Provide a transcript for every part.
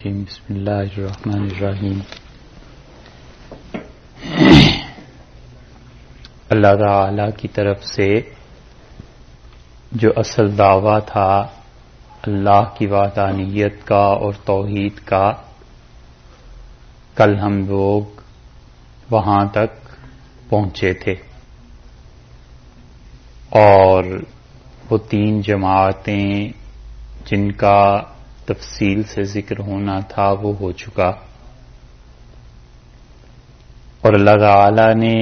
بسم اللہ الرحمن الرحیم۔ اللہ تعالی کی طرف سے جو اصل دعویٰ تھا اللہ کی وحدانیت کا اور توحید کا، کل ہم لوگ وہاں تک پہنچے تھے اور وہ تین جماعتیں جن کا تفصیل سے ذکر ہونا تھا وہ ہو چکا، اور اللہ تعالی نے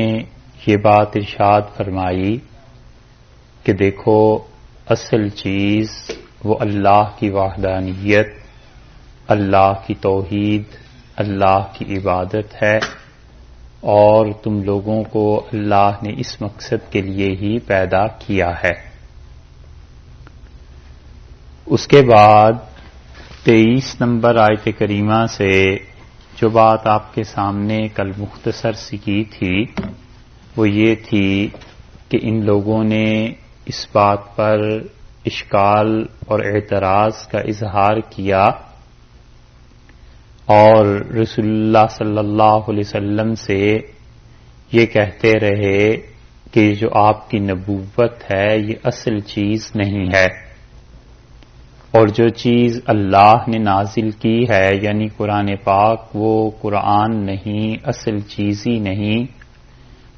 یہ بات ارشاد فرمائی کہ دیکھو اصل چیز وہ اللہ کی وحدانیت، اللہ کی توحید، اللہ کی عبادت ہے، اور تم لوگوں کو اللہ نے اس مقصد کے لیے ہی پیدا کیا ہے۔ اس کے بعد 23 نمبر آیت کریمہ سے جو بات آپ کے سامنے کل مختصر سی کی تھی وہ یہ تھی کہ ان لوگوں نے اس بات پر اشکال اور اعتراض کا اظہار کیا اور رسول اللہ صلی اللہ علیہ وسلم سے یہ کہتے رہے کہ جو آپ کی نبوت ہے یہ اصل چیز نہیں ہے، اور جو چیز اللہ نے نازل کی ہے یعنی قرآن پاک وہ قرآن نہیں، اصل چیز ہی نہیں،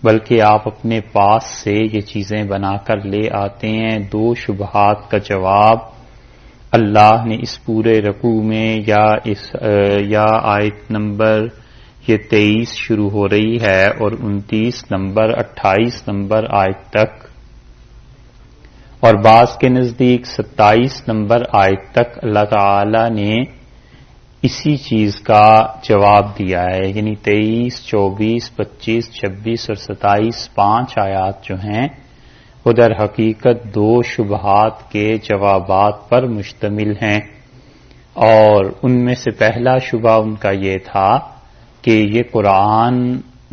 بلکہ آپ اپنے پاس سے یہ چیزیں بنا کر لے آتے ہیں۔ دو شبہات کا جواب اللہ نے اس پورے رکوع میں یا آیت نمبر یہ 23 شروع ہو رہی ہے اور 29 نمبر 28 نمبر آیت تک، اور بعض کے نزدیک 27 نمبر آیت تک اللہ تعالی نے اسی چیز کا جواب دیا ہے، یعنی 23، 24، 25، 26 اور 27 5 آیات جو ہیں وہ در حقیقت دو شبہات کے جوابات پر مشتمل ہیں، اور ان میں سے پہلا شبہ ان کا یہ تھا کہ یہ قرآن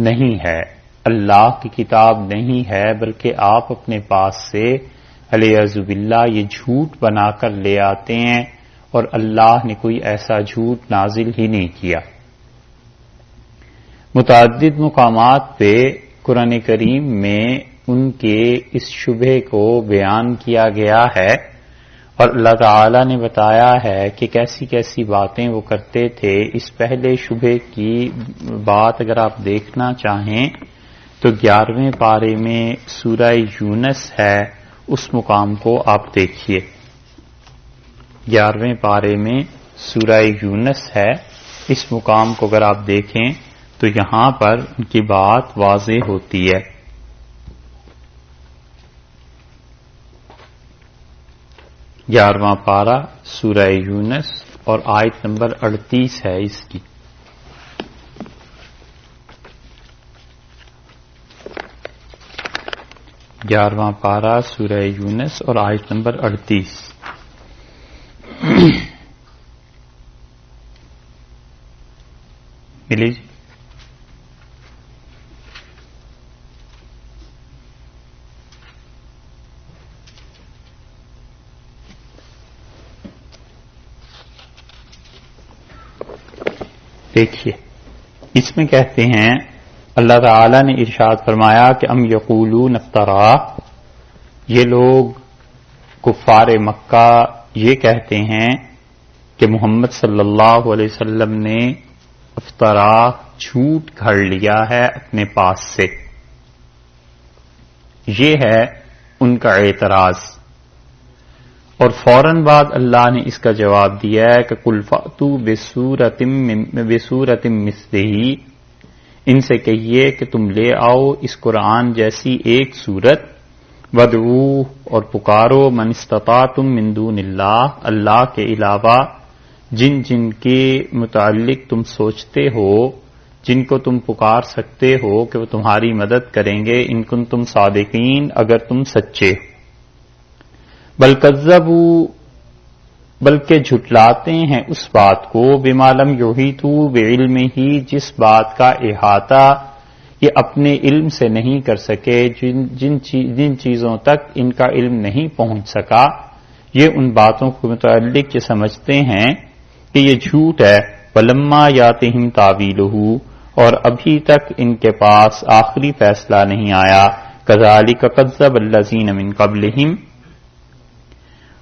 نہیں ہے، اللہ کی کتاب نہیں ہے، بلکہ آپ اپنے پاس سے علیہ باللہ یہ جھوٹ بنا کر لے آتے ہیں، اور اللہ نے کوئی ایسا جھوٹ نازل ہی نہیں کیا۔ متعدد مقامات پہ قرآن کریم میں ان کے اس شبہ کو بیان کیا گیا ہے، اور اللہ تعالی نے بتایا ہے کہ کیسی کیسی باتیں وہ کرتے تھے۔ اس پہلے شبہ کی بات اگر آپ دیکھنا چاہیں تو 11ویں پارے میں سورہ یونس ہے، اس مقام کو آپ دیکھیے۔ 11ویں پارے میں سورہ یونس ہے، اس مقام کو اگر آپ دیکھیں تو یہاں پر ان کی بات واضح ہوتی ہے۔ 11واں پارہ سورہ یونس اور آیت نمبر 38 ہے اس کی۔ گیارہواں پارہ سورہ یونس اور آیت نمبر 38۔ ملی جی؟ دیکھیے اس میں کہتے ہیں اللہ تعالی نے ارشاد فرمایا کہ ام یقولون افترا، یہ لوگ کفار مکہ یہ کہتے ہیں کہ محمد صلی اللہ علیہ وسلم نے افترا جھوٹ گھڑ لیا ہے اپنے پاس سے، یہ ہے ان کا اعتراض، اور فوراً بعد اللہ نے اس کا جواب دیا ہے کہ قل فأتوا بسورۃ مثلہ، ان سے کہیے کہ تم لے آؤ اس قرآن جیسی ایک سورت، وادعوہ اور پکارو من استطعتم من دون اللہ، اللہ کے علاوہ جن جن کے متعلق تم سوچتے ہو، جن کو تم پکار سکتے ہو کہ وہ تمہاری مدد کریں گے، ان کنتم صادقین، اگر تم سچے ہو۔ بل کذبوا، بلکہ جھٹلاتے ہیں اس بات کو، بما لم یحیطوا بعلمہ، جس بات کا احاطہ یہ اپنے علم سے نہیں کر سکے، جن چیزوں تک ان کا علم نہیں پہنچ سکا، یہ ان باتوں کو متعلق یہ سمجھتے ہیں کہ یہ جھوٹ ہے. وَلَمَّا يَأْتِهِمْ تَأْوِيلُهُ اور ابھی تک ان کے پاس آخری فیصلہ نہیں آیا. كَذَلِكَ كَذَّبَ الَّذِينَ مِن قَبْلِهِمْ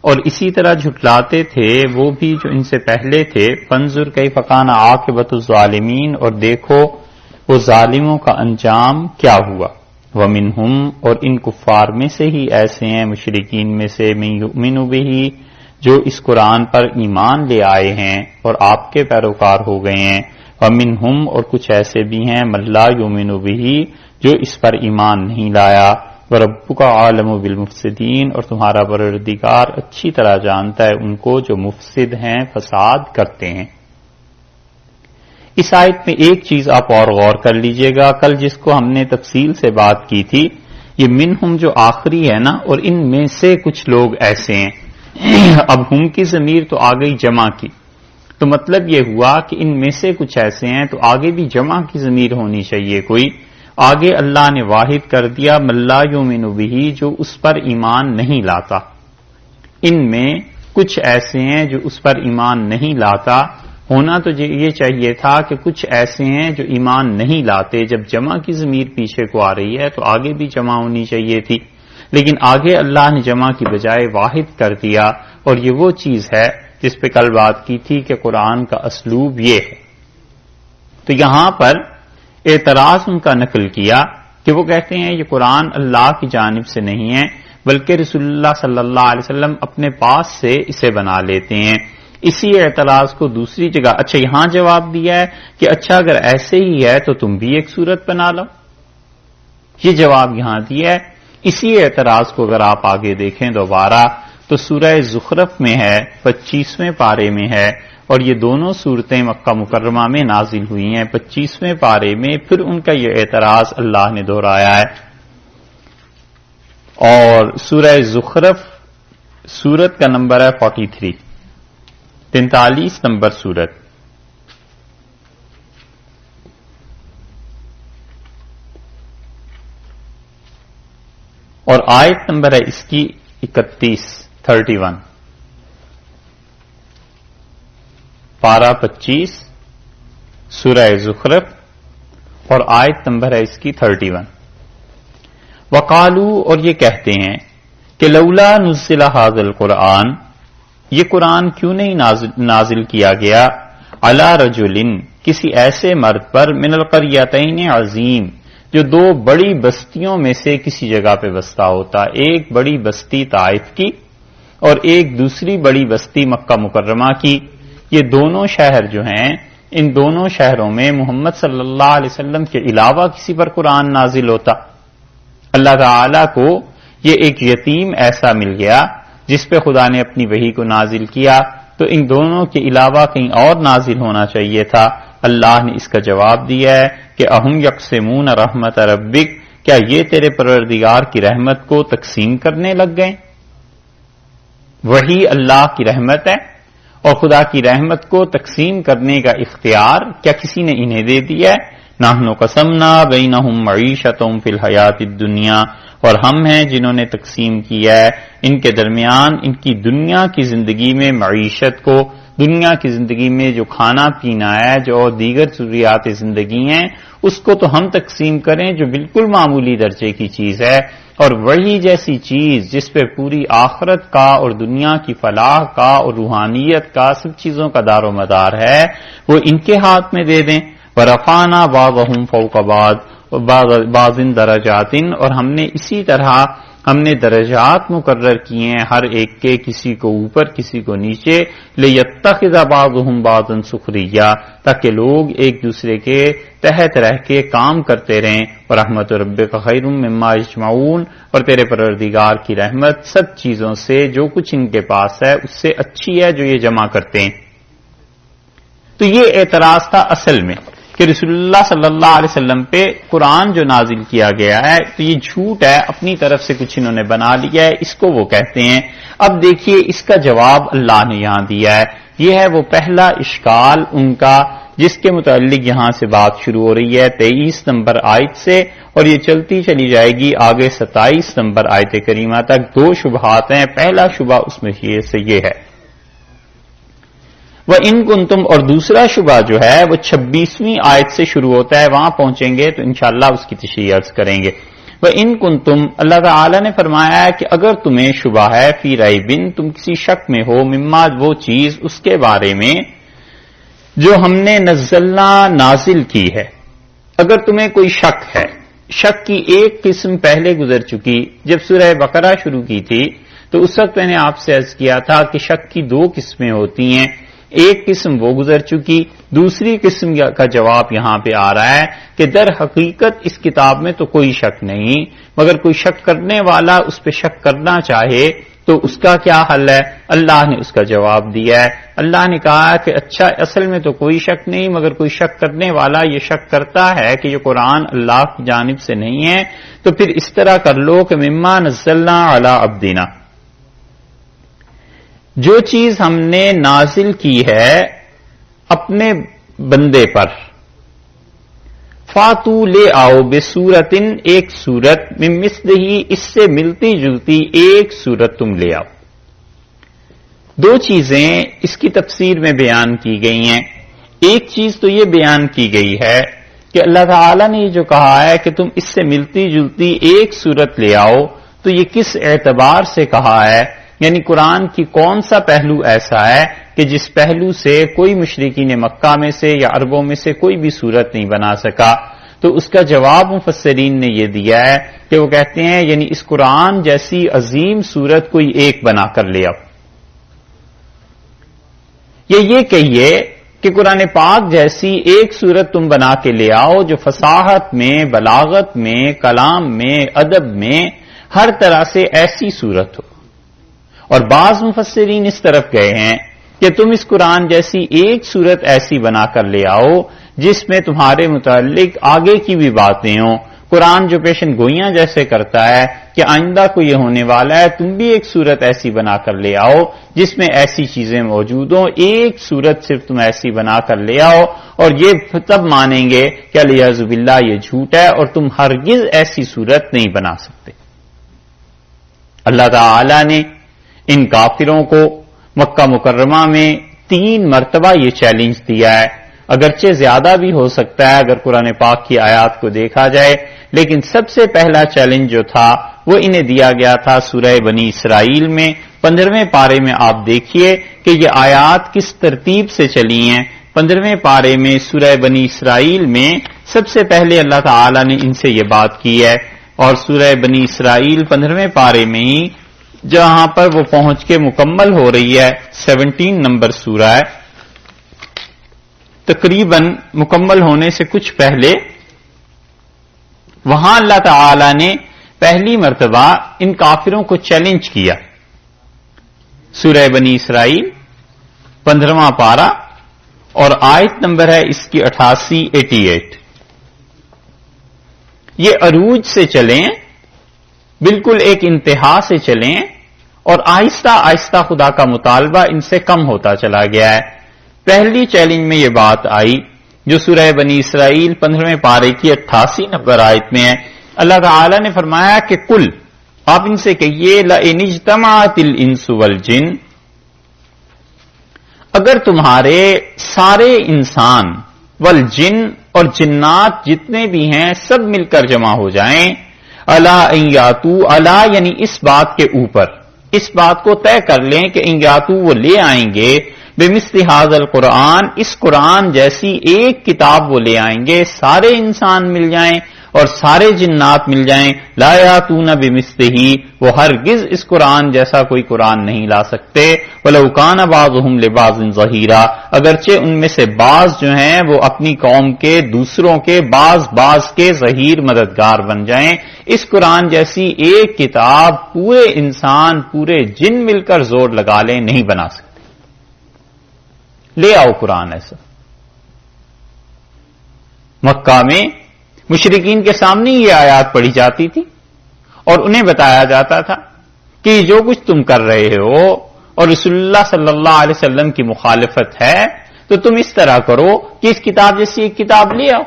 اور اسی طرح جھٹلاتے تھے وہ بھی جو ان سے پہلے تھے. فَانظُرْ كَيْفَ كَانَ عَاقِبَةُ الظَّالِمِينَ اور دیکھو وہ ظالموں کا انجام کیا ہوا. وَمِنْهُمْ اور ان کفار میں سے ہی ایسے ہیں مشرکین میں سے مَن يُؤْمِنُ بِهِ جو اس قرآن پر ایمان لے آئے ہیں اور آپ کے پیروکار ہو گئے ہیں. وَمِنْهُمْ اور کچھ ایسے بھی ہیں مَن لَا يُؤْمِنُ بِهِ جو اس پر ایمان نہیں لایا. وَرَبُّكَ عَالَمُ بِالْمُفْسِدِينَ اور تمہارا پروردگار اچھی طرح جانتا ہے ان کو جو مفسد ہیں فساد کرتے ہیں. اس آیت میں ایک چیز آپ اور غور کر لیجئے گا. کل جس کو ہم نے تفصیل سے بات کی تھی یہ منہم جو آخری ہے نا اور ان میں سے کچھ لوگ ایسے ہیں. اب ہم کی ضمیر تو آ گئی جمع کی تو مطلب یہ ہوا کہ ان میں سے کچھ ایسے ہیں تو آگے بھی جمع کی ضمیر ہونی چاہیے کوئی. آگے اللہ نے واحد کر دیا مَن لَا يُؤْمِنُ بِهِ جو اس پر ایمان نہیں لاتا. ان میں کچھ ایسے ہیں جو اس پر ایمان نہیں لاتا. ہونا تو یہ چاہیے تھا کہ کچھ ایسے ہیں جو ایمان نہیں لاتے. جب جمع کی ضمیر پیچھے کو آ رہی ہے تو آگے بھی جمع ہونی چاہیے تھی لیکن آگے اللہ نے جمع کی بجائے واحد کر دیا. اور یہ وہ چیز ہے جس پہ کل بات کی تھی کہ قرآن کا اسلوب یہ ہے. تو یہاں پر اعتراض ان کا نقل کیا کہ وہ کہتے ہیں یہ قرآن اللہ کی جانب سے نہیں ہے بلکہ رسول اللہ صلی اللہ علیہ وسلم اپنے پاس سے اسے بنا لیتے ہیں. اسی اعتراض کو دوسری جگہ اچھا یہاں جواب دیا ہے کہ اچھا اگر ایسے ہی ہے تو تم بھی ایک صورت بنا لو. یہ جواب یہاں دیا ہے. اسی اعتراض کو اگر آپ آگے دیکھیں دوبارہ تو سورہ زخرف میں ہے 25ویں پارے میں ہے اور یہ دونوں صورتیں مکہ مکرمہ میں نازل ہوئی ہیں. 25ویں پارے میں پھر ان کا یہ اعتراض اللہ نے دہرایا ہے. اور سورہ زخرف سورت کا نمبر ہے 43 نمبر سورت. اور آیت نمبر ہے اس کی 31 پارہ 25 سورہ زخرف اور آیت نمبر ہے اس کی 31. وقالو اور یہ کہتے ہیں کہ لولا نزل ھذا القرآن یہ قرآن کیوں نہیں نازل کیا گیا علی رجل کسی ایسے مرد پر من القریتین عظیم جو دو بڑی بستیوں میں سے کسی جگہ پہ بستا ہوتا. ایک بڑی بستی طائف کی اور ایک دوسری بڑی بستی مکہ مکرمہ کی. یہ دونوں شہر جو ہیں ان دونوں شہروں میں محمد صلی اللہ علیہ وسلم کے علاوہ کسی پر قرآن نازل ہوتا. اللہ تعالی کو یہ ایک یتیم ایسا مل گیا جس پہ خدا نے اپنی وحی کو نازل کیا تو ان دونوں کے علاوہ کہیں اور نازل ہونا چاہیے تھا. اللہ نے اس کا جواب دیا ہے کہ اہم یقسمون رحمت ربک کیا یہ تیرے پروردگار کی رحمت کو تقسیم کرنے لگ گئے. وہی اللہ کی رحمت ہے اور خدا کی رحمت کو تقسیم کرنے کا اختیار کیا کسی نے انہیں دے دیا ہے. نحن قسمنا بینہم معیشتہم فی الحیات الدنیا اور ہم ہیں جنہوں نے تقسیم کیا ہے ان کے درمیان ان کی دنیا کی زندگی میں معیشت کو. دنیا کی زندگی میں جو کھانا پینا ہے جو دیگر ضروریات زندگی ہیں اس کو تو ہم تقسیم کریں جو بالکل معمولی درجے کی چیز ہے اور وہی جیسی چیز جس پہ پوری آخرت کا اور دنیا کی فلاح کا اور روحانیت کا سب چیزوں کا دار و مدار ہے وہ ان کے ہاتھ میں دے دیں. وَرَفَعْنَا بَعْضَهُمْ فَوْقَ بَعْضٍ دَرَجَاتٍ اور ہم نے اسی طرح ہم نے درجات مقرر کیے ہیں ہر ایک کے کسی کو اوپر کسی کو نیچے. لِيَتَّخِذَ بَعْضُهُمْ بَعْضًا سُخْرِيًّا تاکہ لوگ ایک دوسرے کے تحت رہ کے کام کرتے رہیں. وَرَحْمَتُ رَبِّكَ خَيْرٌ مِّمَّا يَجْمَعُونَ اور تیرے پروردگار کی رحمت سب چیزوں سے جو کچھ ان کے پاس ہے اس سے اچھی ہے جو یہ جمع کرتے ہیں. تو یہ اعتراض تھا اصل میں کہ رسول اللہ صلی اللہ علیہ وسلم پہ قرآن جو نازل کیا گیا ہے تو یہ جھوٹ ہے اپنی طرف سے کچھ انہوں نے بنا لیا ہے اس کو وہ کہتے ہیں. اب دیکھیے اس کا جواب اللہ نے یہاں دیا ہے. یہ ہے وہ پہلا اشکال ان کا جس کے متعلق یہاں سے بات شروع ہو رہی ہے 23 نمبر آیت سے اور یہ چلتی چلی جائے گی آگے 27 نمبر آیت کریمہ تک. دو شبہات ہیں. پہلا شبہ اس میں سے یہ ہے وَإِن كُنتُم، اور دوسرا شبہ جو ہے وہ 26ویں آیت سے شروع ہوتا ہے، وہاں پہنچیں گے تو انشاءاللہ اس کی تشریح عرض کریں گے۔ وَإِن كُنتُم، اللہ تعالی نے فرمایا ہے کہ اگر تمہیں شبہ ہے، فی ریبٍ، تم کسی شک میں ہو، مما، وہ چیز، اس کے بارے میں جو ہم نے نزلنا، نازل کی ہے۔ اگر تمہیں کوئی شک ہے، شک کی ایک قسم پہلے گزر چکی، جب سورہ بقرہ شروع کی تھی تو اس وقت میں نے آپ سے عرض کیا تھا کہ شک کی دو قسمیں ہوتی ہیں، ایک قسم وہ گزر چکی، دوسری قسم کا جواب یہاں پہ آ رہا ہے کہ در حقیقت اس کتاب میں تو کوئی شک نہیں، مگر کوئی شک کرنے والا اس پہ شک کرنا چاہے تو اس کا کیا حل ہے؟ اللہ نے اس کا جواب دیا ہے۔ اللہ نے کہا کہ اچھا، اصل میں تو کوئی شک نہیں، مگر کوئی شک کرنے والا یہ شک کرتا ہے کہ یہ قرآن اللہ کی جانب سے نہیں ہے، تو پھر اس طرح کر لو کہ مما نزلنا علی عبدنا، جو چیز ہم نے نازل کی ہے اپنے بندے پر، فاتو، لے آؤ، بسورتن، ایک سورت، من مثلہ، اس سے ملتی جلتی ایک سورت تم لے آؤ۔ دو چیزیں اس کی تفسیر میں بیان کی گئی ہیں۔ ایک چیز تو یہ بیان کی گئی ہے کہ اللہ تعالی نے جو کہا ہے کہ تم اس سے ملتی جلتی ایک سورت لے آؤ، تو یہ کس اعتبار سے کہا ہے؟ یعنی قرآن کی کون سا پہلو ایسا ہے کہ جس پہلو سے کوئی مشرکین مکہ میں سے یا عربوں میں سے کوئی بھی صورت نہیں بنا سکا؟ تو اس کا جواب مفسرین نے یہ دیا ہے کہ وہ کہتے ہیں یعنی اس قرآن جیسی عظیم صورت کوئی ایک بنا کر لے آؤ، یہ کہیے کہ قرآن پاک جیسی ایک صورت تم بنا کے لے آؤ جو فصاحت میں، بلاغت میں، کلام میں، ادب میں، ہر طرح سے ایسی صورت ہو۔ اور بعض مفسرین اس طرف گئے ہیں کہ تم اس قرآن جیسی ایک صورت ایسی بنا کر لے آؤ جس میں تمہارے متعلق آگے کی بھی باتیں ہوں۔ قرآن جو پیشن گوئیاں جیسے کرتا ہے کہ آئندہ کو یہ ہونے والا ہے، تم بھی ایک صورت ایسی بنا کر لے آؤ جس میں ایسی چیزیں موجود ہوں، ایک صورت صرف تم ایسی بنا کر لے آؤ، اور یہ تب مانیں گے کہ الیاذ باللہ یہ جھوٹ ہے اور تم ہرگز ایسی صورت نہیں بنا سکتے۔ اللہ تعالی نے ان کافروں کو مکہ مکرمہ میں 3 مرتبہ یہ چیلنج دیا ہے، اگرچہ زیادہ بھی ہو سکتا ہے اگر قرآن پاک کی آیات کو دیکھا جائے، لیکن سب سے پہلا چیلنج جو تھا وہ انہیں دیا گیا تھا سورہ بنی اسرائیل میں 15ویں پارے میں۔ آپ دیکھیے کہ یہ آیات کس ترتیب سے چلی ہیں۔ 15ویں پارے میں سورہ بنی اسرائیل میں سب سے پہلے اللہ تعالی نے ان سے یہ بات کی ہے، اور سورہ بنی اسرائیل 15ویں پارے میں ہی جہاں پر وہ پہنچ کے مکمل ہو رہی ہے، 17 نمبر سورہ ہے، تقریباً مکمل ہونے سے کچھ پہلے، وہاں اللہ تعالی نے پہلی مرتبہ ان کافروں کو چیلنج کیا۔ سورہ بنی اسرائیل 15واں پارہ اور آیت نمبر ہے اس کی 88۔ یہ عروج سے چلیں، بالکل ایک انتہا سے چلیں، اور آہستہ آہستہ خدا کا مطالبہ ان سے کم ہوتا چلا گیا ہے۔ پہلی چیلنج میں یہ بات آئی جو سورہ بنی اسرائیل 15ویں پارے کی 88 نمبر آیت میں ہے۔ اللہ تعالی نے فرمایا کہ کل، آپ ان سے کہیے، لئن اجتمعت الانس والجن، اگر تمہارے سارے انسان والجن اور جنات جتنے بھی ہیں سب مل کر جمع ہو جائیں، الا ان یاتو، الا یعنی اس بات کے اوپر، اس بات کو طے کر لیں کہ ان یاتو وہ لے آئیں گے، بمثل ھذا القرآن، اس قرآن جیسی ایک کتاب وہ لے آئیں گے، سارے انسان مل جائیں اور سارے جنات مل جائیں، لا یاتون بمثلہ، وہ ہرگز اس قرآن جیسا کوئی قرآن نہیں لا سکتے، ولو کان بعضهم لبعض ظہیرا، اگرچہ ان میں سے بعض جو ہیں وہ اپنی قوم کے دوسروں کے بعض کے ظہیر مددگار بن جائیں، اس قرآن جیسی ایک کتاب پورے انسان پورے جن مل کر زور لگا لیں نہیں بنا سکتے۔ لے آؤ قرآن ایسا۔ مکہ میں مشرکین کے سامنے یہ آیات پڑھی جاتی تھی اور انہیں بتایا جاتا تھا کہ جو کچھ تم کر رہے ہو اور رسول اللہ صلی اللہ علیہ وسلم کی مخالفت ہے تو تم اس طرح کرو کہ اس کتاب جیسی ایک کتاب لے آؤ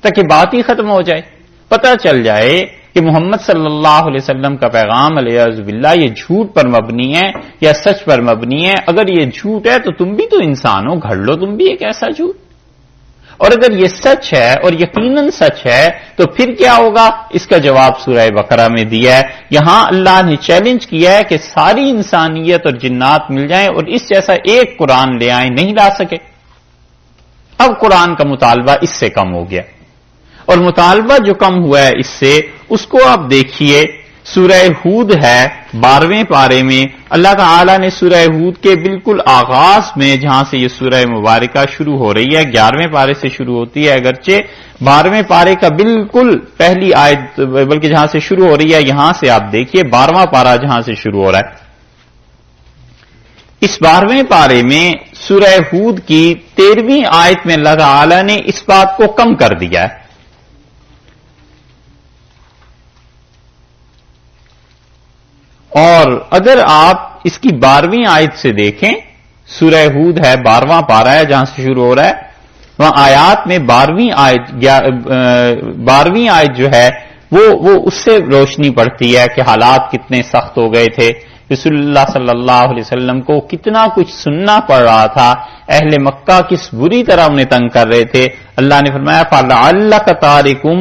تاکہ بات ہی ختم ہو جائے، پتہ چل جائے کہ محمد صلی اللہ علیہ وسلم کا پیغام علیہ باللہ یہ جھوٹ پر مبنی ہے یا سچ پر مبنی ہے؟ اگر یہ جھوٹ ہے تو تم بھی تو انسان ہو، گھڑ لو تم بھی ایک ایسا جھوٹ۔ اور اگر یہ سچ ہے اور یقیناً سچ ہے تو پھر کیا ہوگا؟ اس کا جواب سورہ بقرہ میں دیا ہے۔ یہاں اللہ نے چیلنج کیا ہے کہ ساری انسانیت اور جنات مل جائیں اور اس جیسا ایک قرآن لے آئیں، نہیں لا سکے۔ اب قرآن کا مطالبہ اس سے کم ہو گیا، اور مطالبہ جو کم ہوا ہے اس سے، اس کو آپ دیکھیے سورہ ہود ہے 12ویں پارے میں۔ اللہ تعالی نے سورہ ہود کے بالکل آغاز میں، جہاں سے یہ سورہ مبارکہ شروع ہو رہی ہے، 11ویں پارے سے شروع ہوتی ہے اگرچہ، 12ویں پارے کا بالکل پہلی آیت بلکہ جہاں سے شروع ہو رہی ہے، یہاں سے آپ دیکھیے 12واں پارہ جہاں سے شروع ہو رہا ہے۔ اس 12ویں پارے میں سورہ ہود کی 13ویں آیت میں اللہ تعالی نے اس بات کو کم کر دیا ہے۔ اور اگر آپ اس کی 12ویں آیت سے دیکھیں، سورہ ہود ہے 12واں پارہ ہے جہاں سے شروع ہو رہا ہے، وہاں آیات میں 12ویں آیت جو ہے وہ اس سے روشنی پڑتی ہے کہ حالات کتنے سخت ہو گئے تھے، رسول اللہ صلی اللہ علیہ وسلم کو کتنا کچھ سننا پڑ رہا تھا، اہل مکہ کس بری طرح انہیں تنگ کر رہے تھے۔ اللہ نے فرمایا فَلَعَلَّكَ تَارِكُمْ،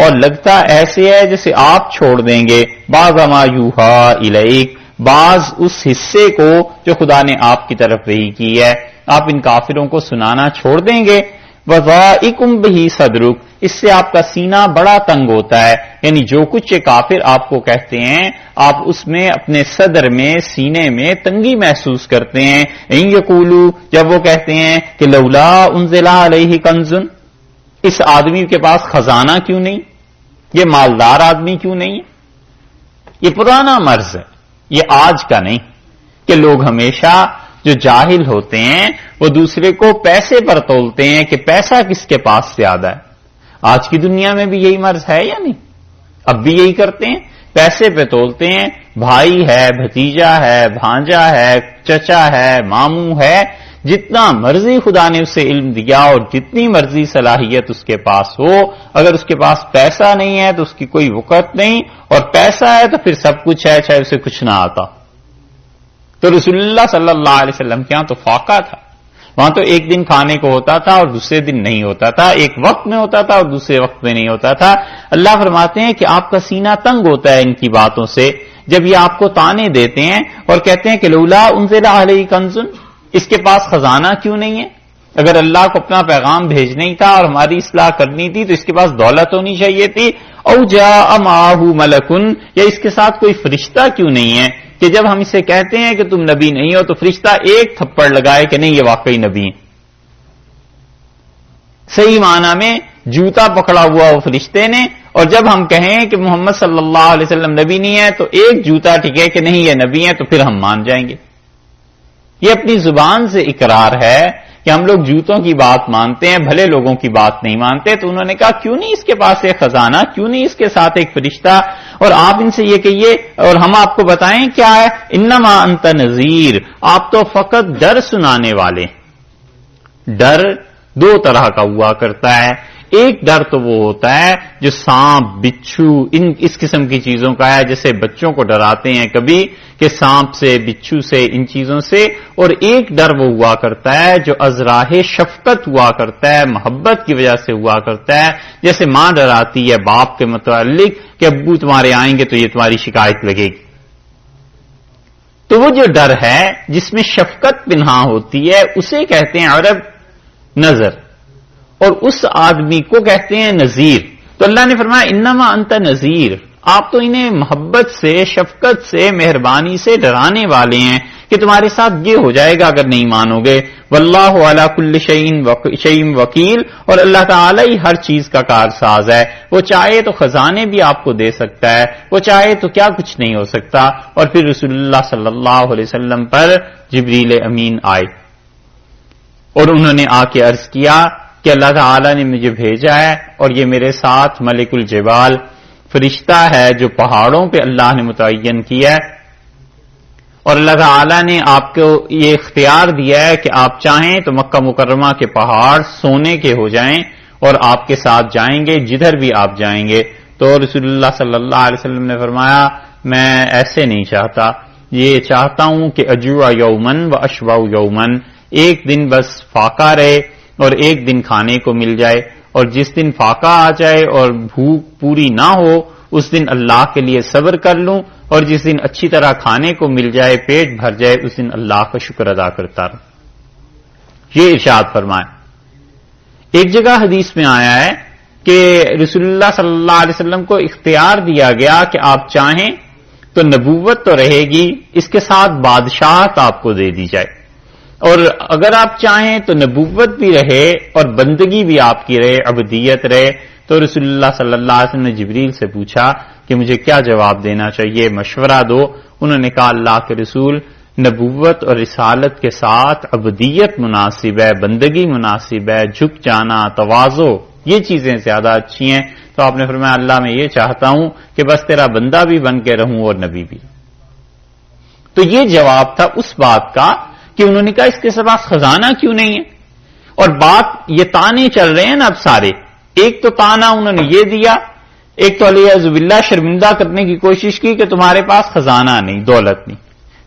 اور لگتا ایسے ہے جیسے آپ چھوڑ دیں گے، بعض ما یوحیٰ الیک، بعض اس حصے کو جو خدا نے آپ کی طرف وحی کی ہے، آپ ان کافروں کو سنانا چھوڑ دیں گے۔ وَضَائِقُمْ بِهِ صَدْرُكَ، اس سے آپ کا سینہ بڑا تنگ ہوتا ہے، یعنی جو کچھ یہ کافر آپ کو کہتے ہیں آپ اس میں اپنے صدر میں، سینے میں تنگی محسوس کرتے ہیں۔ اِن یقولوا، جب وہ کہتے ہیں کہ لولا انزل علیہ کنز، اس آدمی کے پاس خزانہ کیوں نہیں، یہ مالدار آدمی کیوں نہیں ہے؟ یہ پرانا مرض ہے، یہ آج کا نہیں، کہ لوگ ہمیشہ جو جاہل ہوتے ہیں وہ دوسرے کو پیسے پر تولتے ہیں کہ پیسہ کس کے پاس زیادہ ہے۔ آج کی دنیا میں بھی یہی مرض ہے یا نہیں؟ اب بھی یہی کرتے ہیں، پیسے پہ تولتے ہیں، بھائی ہے، بھتیجا ہے، بھانجا ہے، چچا ہے، ماموں ہے، جتنا مرضی خدا نے اسے علم دیا اور جتنی مرضی صلاحیت اس کے پاس ہو، اگر اس کے پاس پیسہ نہیں ہے تو اس کی کوئی وقت نہیں، اور پیسہ ہے تو پھر سب کچھ ہے چاہے اسے کچھ نہ آتا۔ تو رسول اللہ صلی اللہ علیہ وسلم کے ہاں تو فاقہ تھا، وہاں تو ایک دن کھانے کو ہوتا تھا اور دوسرے دن نہیں ہوتا تھا، ایک وقت میں ہوتا تھا اور دوسرے وقت میں نہیں ہوتا تھا۔ اللہ فرماتے ہیں کہ آپ کا سینہ تنگ ہوتا ہے ان کی باتوں سے، جب یہ آپ کو طعنے دیتے ہیں اور کہتے ہیں کہ لولا انزل علیہ کنز، اس کے پاس خزانہ کیوں نہیں ہے؟ اگر اللہ کو اپنا پیغام بھیجنا ہی تھا اور ہماری اصلاح کرنی تھی تو اس کے پاس دولت ہونی چاہیے تھی۔ او جاء معہ ملکن، یا اس کے ساتھ کوئی فرشتہ کیوں نہیں ہے کہ جب ہم اسے کہتے ہیں کہ تم نبی نہیں ہو تو فرشتہ ایک تھپڑ لگائے کہ نہیں یہ واقعی نبی ہیں۔ صحیح معنی میں جوتا پکڑا ہوا وہ فرشتے نے، اور جب ہم کہیں کہ محمد صلی اللہ علیہ وسلم نبی نہیں ہے تو ایک جوتا ٹھیکے کہ نہیں یہ نبی ہیں، تو پھر ہم مان جائیں گے۔ یہ اپنی زبان سے اقرار ہے کہ ہم لوگ جوتوں کی بات مانتے ہیں، بھلے لوگوں کی بات نہیں مانتے۔ تو انہوں نے کہا کیوں نہیں اس کے پاس ایک خزانہ، کیوں نہیں اس کے ساتھ ایک فرشتہ، اور آپ ان سے یہ کہیے اور ہم آپ کو بتائیں کیا ہے، انما انت نذیر، آپ تو فقط ڈر سنانے والے۔ ڈر دو طرح کا ہوا کرتا ہے، ایک ڈر تو وہ ہوتا ہے جو سانپ، بچھو، اس قسم کی چیزوں کا ہے، جیسے بچوں کو ڈراتے ہیں کبھی کہ سانپ سے، بچھو سے، ان چیزوں سے، اور ایک ڈر وہ ہوا کرتا ہے جو از راہ شفقت ہوا کرتا ہے، محبت کی وجہ سے ہوا کرتا ہے، جیسے ماں ڈراتی ہے باپ کے متعلق کہ ابو تمہارے آئیں گے تو یہ تمہاری شکایت لگے گی۔ تو وہ جو ڈر ہے جس میں شفقت پنہا ہوتی ہے اسے کہتے ہیں عرب نظر، اور اس آدمی کو کہتے ہیں نذیر۔ تو اللہ نے فرمایا انما انت نذیر، آپ تو انہیں محبت سے، شفقت سے، مہربانی سے ڈرانے والے ہیں کہ تمہارے ساتھ یہ ہو جائے گا اگر نہیں مانو گے۔ واللہ علی کل شیء وکیل، اور اللہ تعالی ہی ہر چیز کا کارساز ہے، وہ چاہے تو خزانے بھی آپ کو دے سکتا ہے، وہ چاہے تو کیا کچھ نہیں ہو سکتا۔ اور پھر رسول اللہ صلی اللہ علیہ وسلم پر جبریل امین آئے اور انہوں نے آ کے عرض کیا کہ اللہ تعالی نے مجھے بھیجا ہے اور یہ میرے ساتھ ملک الجبال فرشتہ ہے جو پہاڑوں پہ اللہ نے متعین کیا ہے، اور اللہ تعالی نے آپ کو یہ اختیار دیا ہے کہ آپ چاہیں تو مکہ مکرمہ کے پہاڑ سونے کے ہو جائیں اور آپ کے ساتھ جائیں گے جدھر بھی آپ جائیں گے۔ تو رسول اللہ صلی اللہ علیہ وسلم نے فرمایا میں ایسے نہیں چاہتا، یہ چاہتا ہوں کہ اجوع یومن و اشبع یومن، ایک دن بس فاقہ رہے اور ایک دن کھانے کو مل جائے، اور جس دن فاقہ آ جائے اور بھوک پوری نہ ہو اس دن اللہ کے لیے صبر کر لوں، اور جس دن اچھی طرح کھانے کو مل جائے، پیٹ بھر جائے، اس دن اللہ کا شکر ادا کرتا رہوں. یہ ارشاد فرمائے. ایک جگہ حدیث میں آیا ہے کہ رسول اللہ صلی اللہ علیہ وسلم کو اختیار دیا گیا کہ آپ چاہیں تو نبوت تو رہے گی، اس کے ساتھ بادشاہت آپ کو دے دی جائے، اور اگر آپ چاہیں تو نبوت بھی رہے اور بندگی بھی آپ کی رہے، عبدیت رہے. تو رسول اللہ صلی اللہ علیہ وسلم نے جبریل سے پوچھا کہ مجھے کیا جواب دینا چاہیے، مشورہ دو. انہوں نے کہا اللہ کے رسول، نبوت اور رسالت کے ساتھ عبدیت مناسب ہے، بندگی مناسب ہے، جھک جانا، تواضع، یہ چیزیں زیادہ اچھی ہیں. تو آپ نے فرمایا اللہ میں یہ چاہتا ہوں کہ بس تیرا بندہ بھی بن کے رہوں اور نبی بھی. تو یہ جواب تھا اس بات کا کہ انہوں نے کہا اس کے پاس خزانہ کیوں نہیں ہے. اور بات یہ تانے چل رہے ہیں نا اب سارے، ایک تو تانا انہوں نے یہ دیا، ایک تو علیہ باللہ شرمندہ کرنے کی کوشش کی کہ تمہارے پاس خزانہ نہیں، دولت نہیں.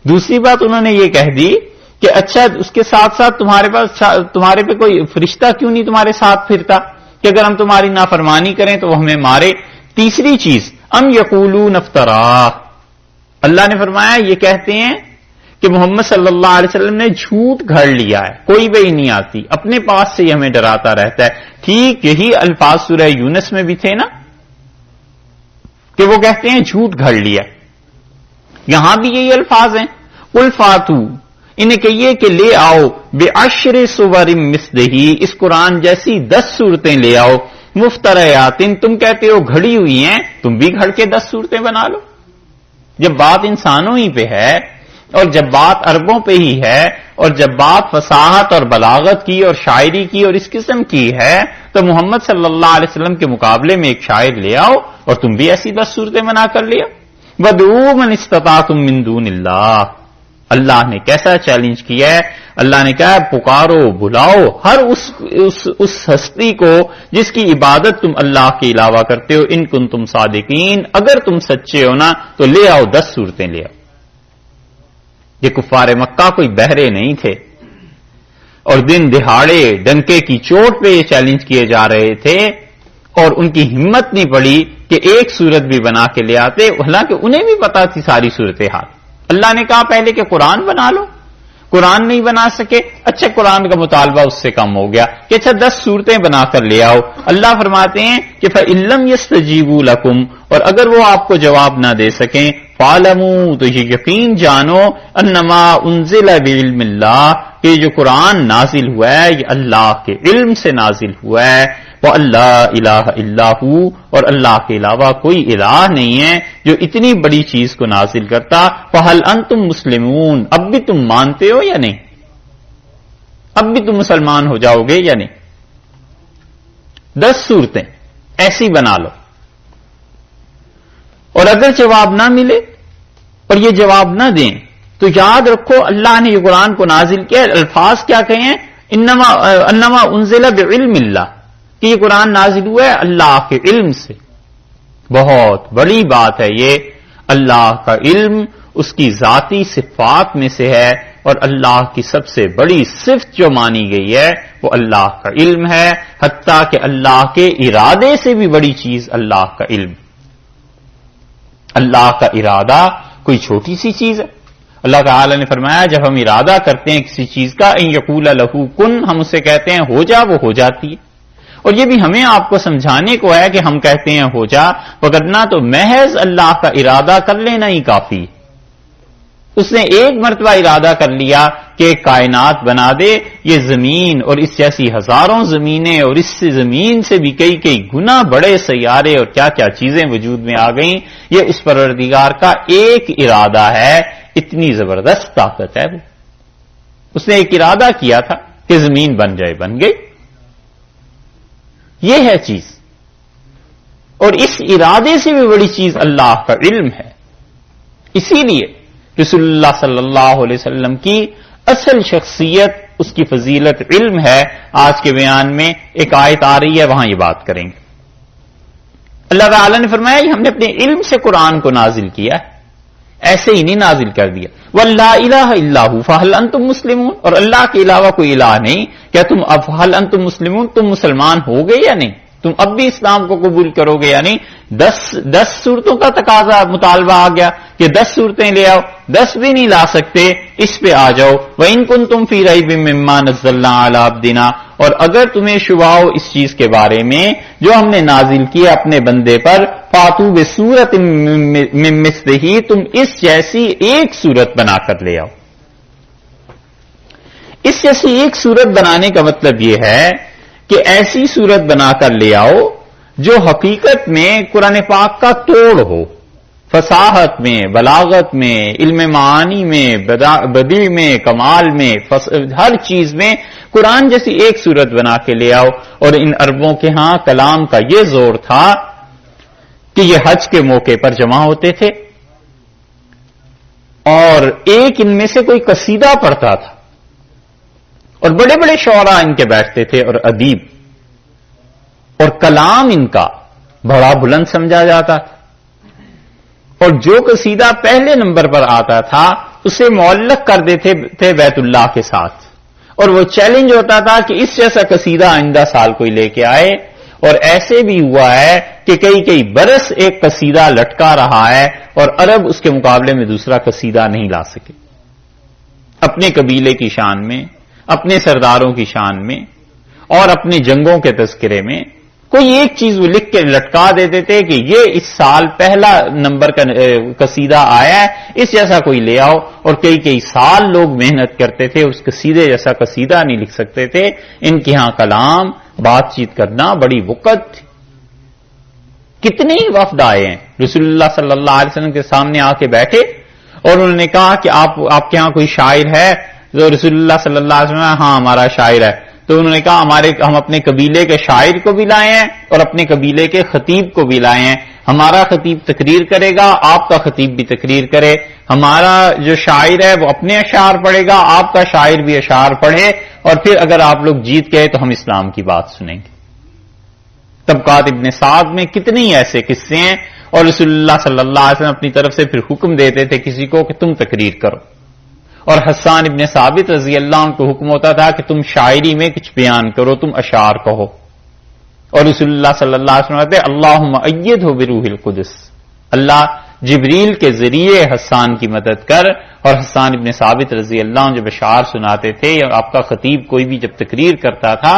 دوسری بات انہوں نے یہ کہہ دی کہ اچھا اس کے ساتھ ساتھ تمہارے پہ کوئی فرشتہ کیوں نہیں تمہارے ساتھ پھرتا کہ اگر ہم تمہاری نافرمانی کریں تو وہ ہمیں مارے. تیسری چیز ام یقولون افترا، اللہ نے فرمایا یہ کہتے ہیں کہ محمد صلی اللہ علیہ وسلم نے جھوٹ گھڑ لیا ہے، کوئی وحی نہیں آتی، اپنے پاس سے یہ ہمیں ڈراتا رہتا ہے. ٹھیک یہی الفاظ سورہ یونس میں بھی تھے نا کہ وہ کہتے ہیں جھوٹ گھڑ لیا. یہاں بھی یہی الفاظ ہیں، قل فاتو، انہیں کہیے کہ لے آؤ بعشر سور مثلہ، اس قرآن جیسی 10 صورتیں لے آؤ، مفتریات، تم کہتے ہو گھڑی ہوئی ہیں، تم بھی گھڑ کے 10 صورتیں بنا لو. جب بات انسانوں ہی پہ ہے اور جب بات عربوں پہ ہی ہے اور جب بات فصاحت اور بلاغت کی اور شاعری کی اور اس قسم کی ہے تو محمد صلی اللہ علیہ وسلم کے مقابلے میں ایک شاعر لے آؤ اور تم بھی ایسی 10 صورتیں بنا کر لیا. وَدْعُوا مَنِ اسْتَطَعْتُم مِّن دُونِ اللَّهِ، اللہ نے کیسا چیلنج کیا ہے. اللہ نے کہا پکارو بلاؤ ہر اس ہستی کو جس کی عبادت تم اللہ کے علاوہ کرتے ہو، ان کنتم صادقین، اگر تم سچے ہو نا تو لے آؤ 10 صورتیں لے آؤ. یہ کفار مکہ کوئی بہرے نہیں تھے اور دن دہاڑے ڈنکے کی چوٹ پہ یہ چیلنج کیے جا رہے تھے اور ان کی ہمت نہیں پڑی کہ ایک صورت بھی بنا کے لے آتے، حالانکہ انہیں بھی پتا تھی ساری صورتحال. اللہ نے کہا پہلے کہ قرآن بنا لو، قرآن نہیں بنا سکے، اچھا قرآن کا مطالبہ اس سے کم ہو گیا کہ اچھا 10 صورتیں بنا کر لے آؤ. اللہ فرماتے ہیں کہ فَإِن لَّمْ يَسْتَجِيبُوا لَكُمْ، اور اگر وہ آپ کو جواب نہ دے سکیں، فَاعْلَمُوا، تو یہ یقین جانو، أَنَّمَا أُنزِلَ بِعِلْمِ اللَّهِ، کہ جو قرآن نازل ہوا ہے یہ اللہ کے علم سے نازل ہوا ہے. وَأَلَّا إِلَٰهَ إِلَّا هُوَ، اور اللہ کے علاوہ کوئی الہ نہیں ہے جو اتنی بڑی چیز کو نازل کرتا. فَهَلْ أَنْتُمْ مُسْلِمُونَ، اب بھی تم مانتے ہو یا نہیں؟ اب بھی تم مسلمان ہو جاؤ گے یا نہیں؟ 10 صورتیں ایسی بنا لو، اور اگر جواب نہ ملے اور یہ جواب نہ دیں تو یاد رکھو اللہ نے یہ قرآن کو نازل کیا. الفاظ کیا کہیں ہیں؟ انما انزل بعلم اللہ، کہ یہ قرآن نازل ہوا ہے اللہ کے علم سے. بہت بڑی بات ہے یہ. اللہ کا علم اس کی ذاتی صفات میں سے ہے، اور اللہ کی سب سے بڑی صفت جو مانی گئی ہے وہ اللہ کا علم ہے، حتیٰ کہ اللہ کے ارادے سے بھی بڑی چیز اللہ کا علم. اللہ کا ارادہ کوئی چھوٹی سی چیز ہے. اللہ تعالی نے فرمایا جب ہم ارادہ کرتے ہیں کسی چیز کا، ان یقول لہ کن، ہم اسے کہتے ہیں ہو جا، وہ ہو جاتی ہے. اور یہ بھی ہمیں آپ کو سمجھانے کو ہے کہ ہم کہتے ہیں ہو جا، وگرنہ تو محض اللہ کا ارادہ کر لینا ہی کافی. اس نے ایک مرتبہ ارادہ کر لیا کہ کائنات بنا دے، یہ زمین اور اس جیسی ہزاروں زمینیں اور اس سے زمین سے بھی کئی گنا بڑے سیارے اور کیا کیا چیزیں وجود میں آ گئیں. یہ اس پروردگار کا ایک ارادہ ہے. اتنی زبردست طاقت ہے وہ. اس نے ایک ارادہ کیا تھا کہ زمین بن جائے، بن گئی. یہ ہے چیز. اور اس ارادے سے بھی بڑی چیز اللہ کا علم ہے. اسی لیے رسول اللہ صلی اللہ علیہ وسلم کی اصل شخصیت، اس کی فضیلت علم ہے. آج کے بیان میں ایک آیت آ رہی ہے، وہاں یہ بات کریں گے. اللہ تعالی نے فرمایا ہم نے اپنے علم سے قرآن کو نازل کیا، ایسے ہی نہیں نازل کر دیا. وَلَا إِلَٰهَ إِلَّا هُوَ فَهَلْ أَنْتُمْ مُسْلِمُونَ، اور اللہ کے علاوہ کوئی الہ نہیں، کیا تم اب فَهَلْ أَنْتُمْ مُسْلِمُونَ، تم مسلمان ہو گئے یا نہیں، تم اب بھی اسلام کو قبول کرو گے یا نہیں. 10 صورتوں کا تقاضا مطالبہ آ گیا کہ 10 صورتیں لے آؤ، 10 بھی نہیں لا سکتے، اس پہ آ جاؤ. وَإِن كُنتُمْ فِي رَيْبٍ مِّمَّا نَزَّلْنَا عَلَىٰ عَبْدِنَا، اور اگر تمہیں شبہ ہو اس چیز کے بارے میں جو ہم نے نازل کیا اپنے بندے پر، فَأْتُوا بِسُورَةٍ مِّن مِّثْلِهِ، تم اس جیسی ایک صورت بنا کر لے آؤ. اس جیسی ایک صورت بنانے کا مطلب یہ ہے کہ ایسی صورت بنا کر لے آؤ جو حقیقت میں قرآن پاک کا توڑ ہو، فصاحت میں، بلاغت میں، علم معانی میں، بدیع میں، کمال میں، ہر چیز میں قرآن جیسی ایک صورت بنا کے لے آؤ. اور ان عربوں کے ہاں کلام کا یہ زور تھا کہ یہ حج کے موقع پر جمع ہوتے تھے اور ایک ان میں سے کوئی قصیدہ پڑھتا تھا اور بڑے بڑے شعراء ان کے بیٹھتے تھے اور ادیب، اور کلام ان کا بڑا بلند سمجھا جاتا تھا، اور جو قصیدہ پہلے نمبر پر آتا تھا اسے معلق کر دیتے تھے بیت اللہ کے ساتھ، اور وہ چیلنج ہوتا تھا کہ اس جیسا قصیدہ آئندہ سال کوئی لے کے آئے. اور ایسے بھی ہوا ہے کہ کئی برس ایک قصیدہ لٹکا رہا ہے اور عرب اس کے مقابلے میں دوسرا قصیدہ نہیں لا سکے. اپنے قبیلے کی شان میں، اپنے سرداروں کی شان میں اور اپنے جنگوں کے تذکرے میں کوئی ایک چیز وہ لکھ کے لٹکا دیتے تھے کہ یہ اس سال پہلا نمبر کا قصیدہ آیا ہے، اس جیسا کوئی لے آؤ. اور کئی سال لوگ محنت کرتے تھے، اس قصیدے جیسا قصیدہ نہیں لکھ سکتے تھے. ان کے ہاں کلام، بات چیت کرنا بڑی وقت تھی. کتنے ہی وفد آئے ہیں رسول اللہ صلی اللہ علیہ وسلم کے سامنے آ کے بیٹھے اور انہوں نے کہا کہ آپ کے ہاں کوئی شاعر ہے؟ تو رسول اللہ صلی اللہ علیہ وسلم ہاں ہمارا شاعر ہے. تو انہوں نے کہا ہم اپنے قبیلے کے شاعر کو بھی لائے ہیں اور اپنے قبیلے کے خطیب کو بھی لائے ہیں. ہمارا خطیب تقریر کرے گا، آپ کا خطیب بھی تقریر کرے. ہمارا جو شاعر ہے وہ اپنے اشعار پڑھے گا، آپ کا شاعر بھی اشعار پڑھے، اور پھر اگر آپ لوگ جیت گئے تو ہم اسلام کی بات سنیں گے. طبقات ابن سعد میں کتنے ہی ایسے قصے ہیں. اور رسول اللہ صلی اللہ علیہ وسلم اپنی طرف سے پھر حکم دیتے تھے کسی کو کہ تم تقریر کرو. اور حسان ابن ثابت رضی اللہ عنہ کو حکم ہوتا تھا کہ تم شاعری میں کچھ بیان کرو، تم اشعار کہو. اور رسول اللہ صلی اللہ علیہ وسلم کہتے اللہم ایدہ بروح القدس، اللہ جبریل کے ذریعے حسان کی مدد کر. اور حسان ابن ثابت رضی اللہ عنہ جب اشعار سناتے تھے یا آپ کا خطیب کوئی بھی جب تقریر کرتا تھا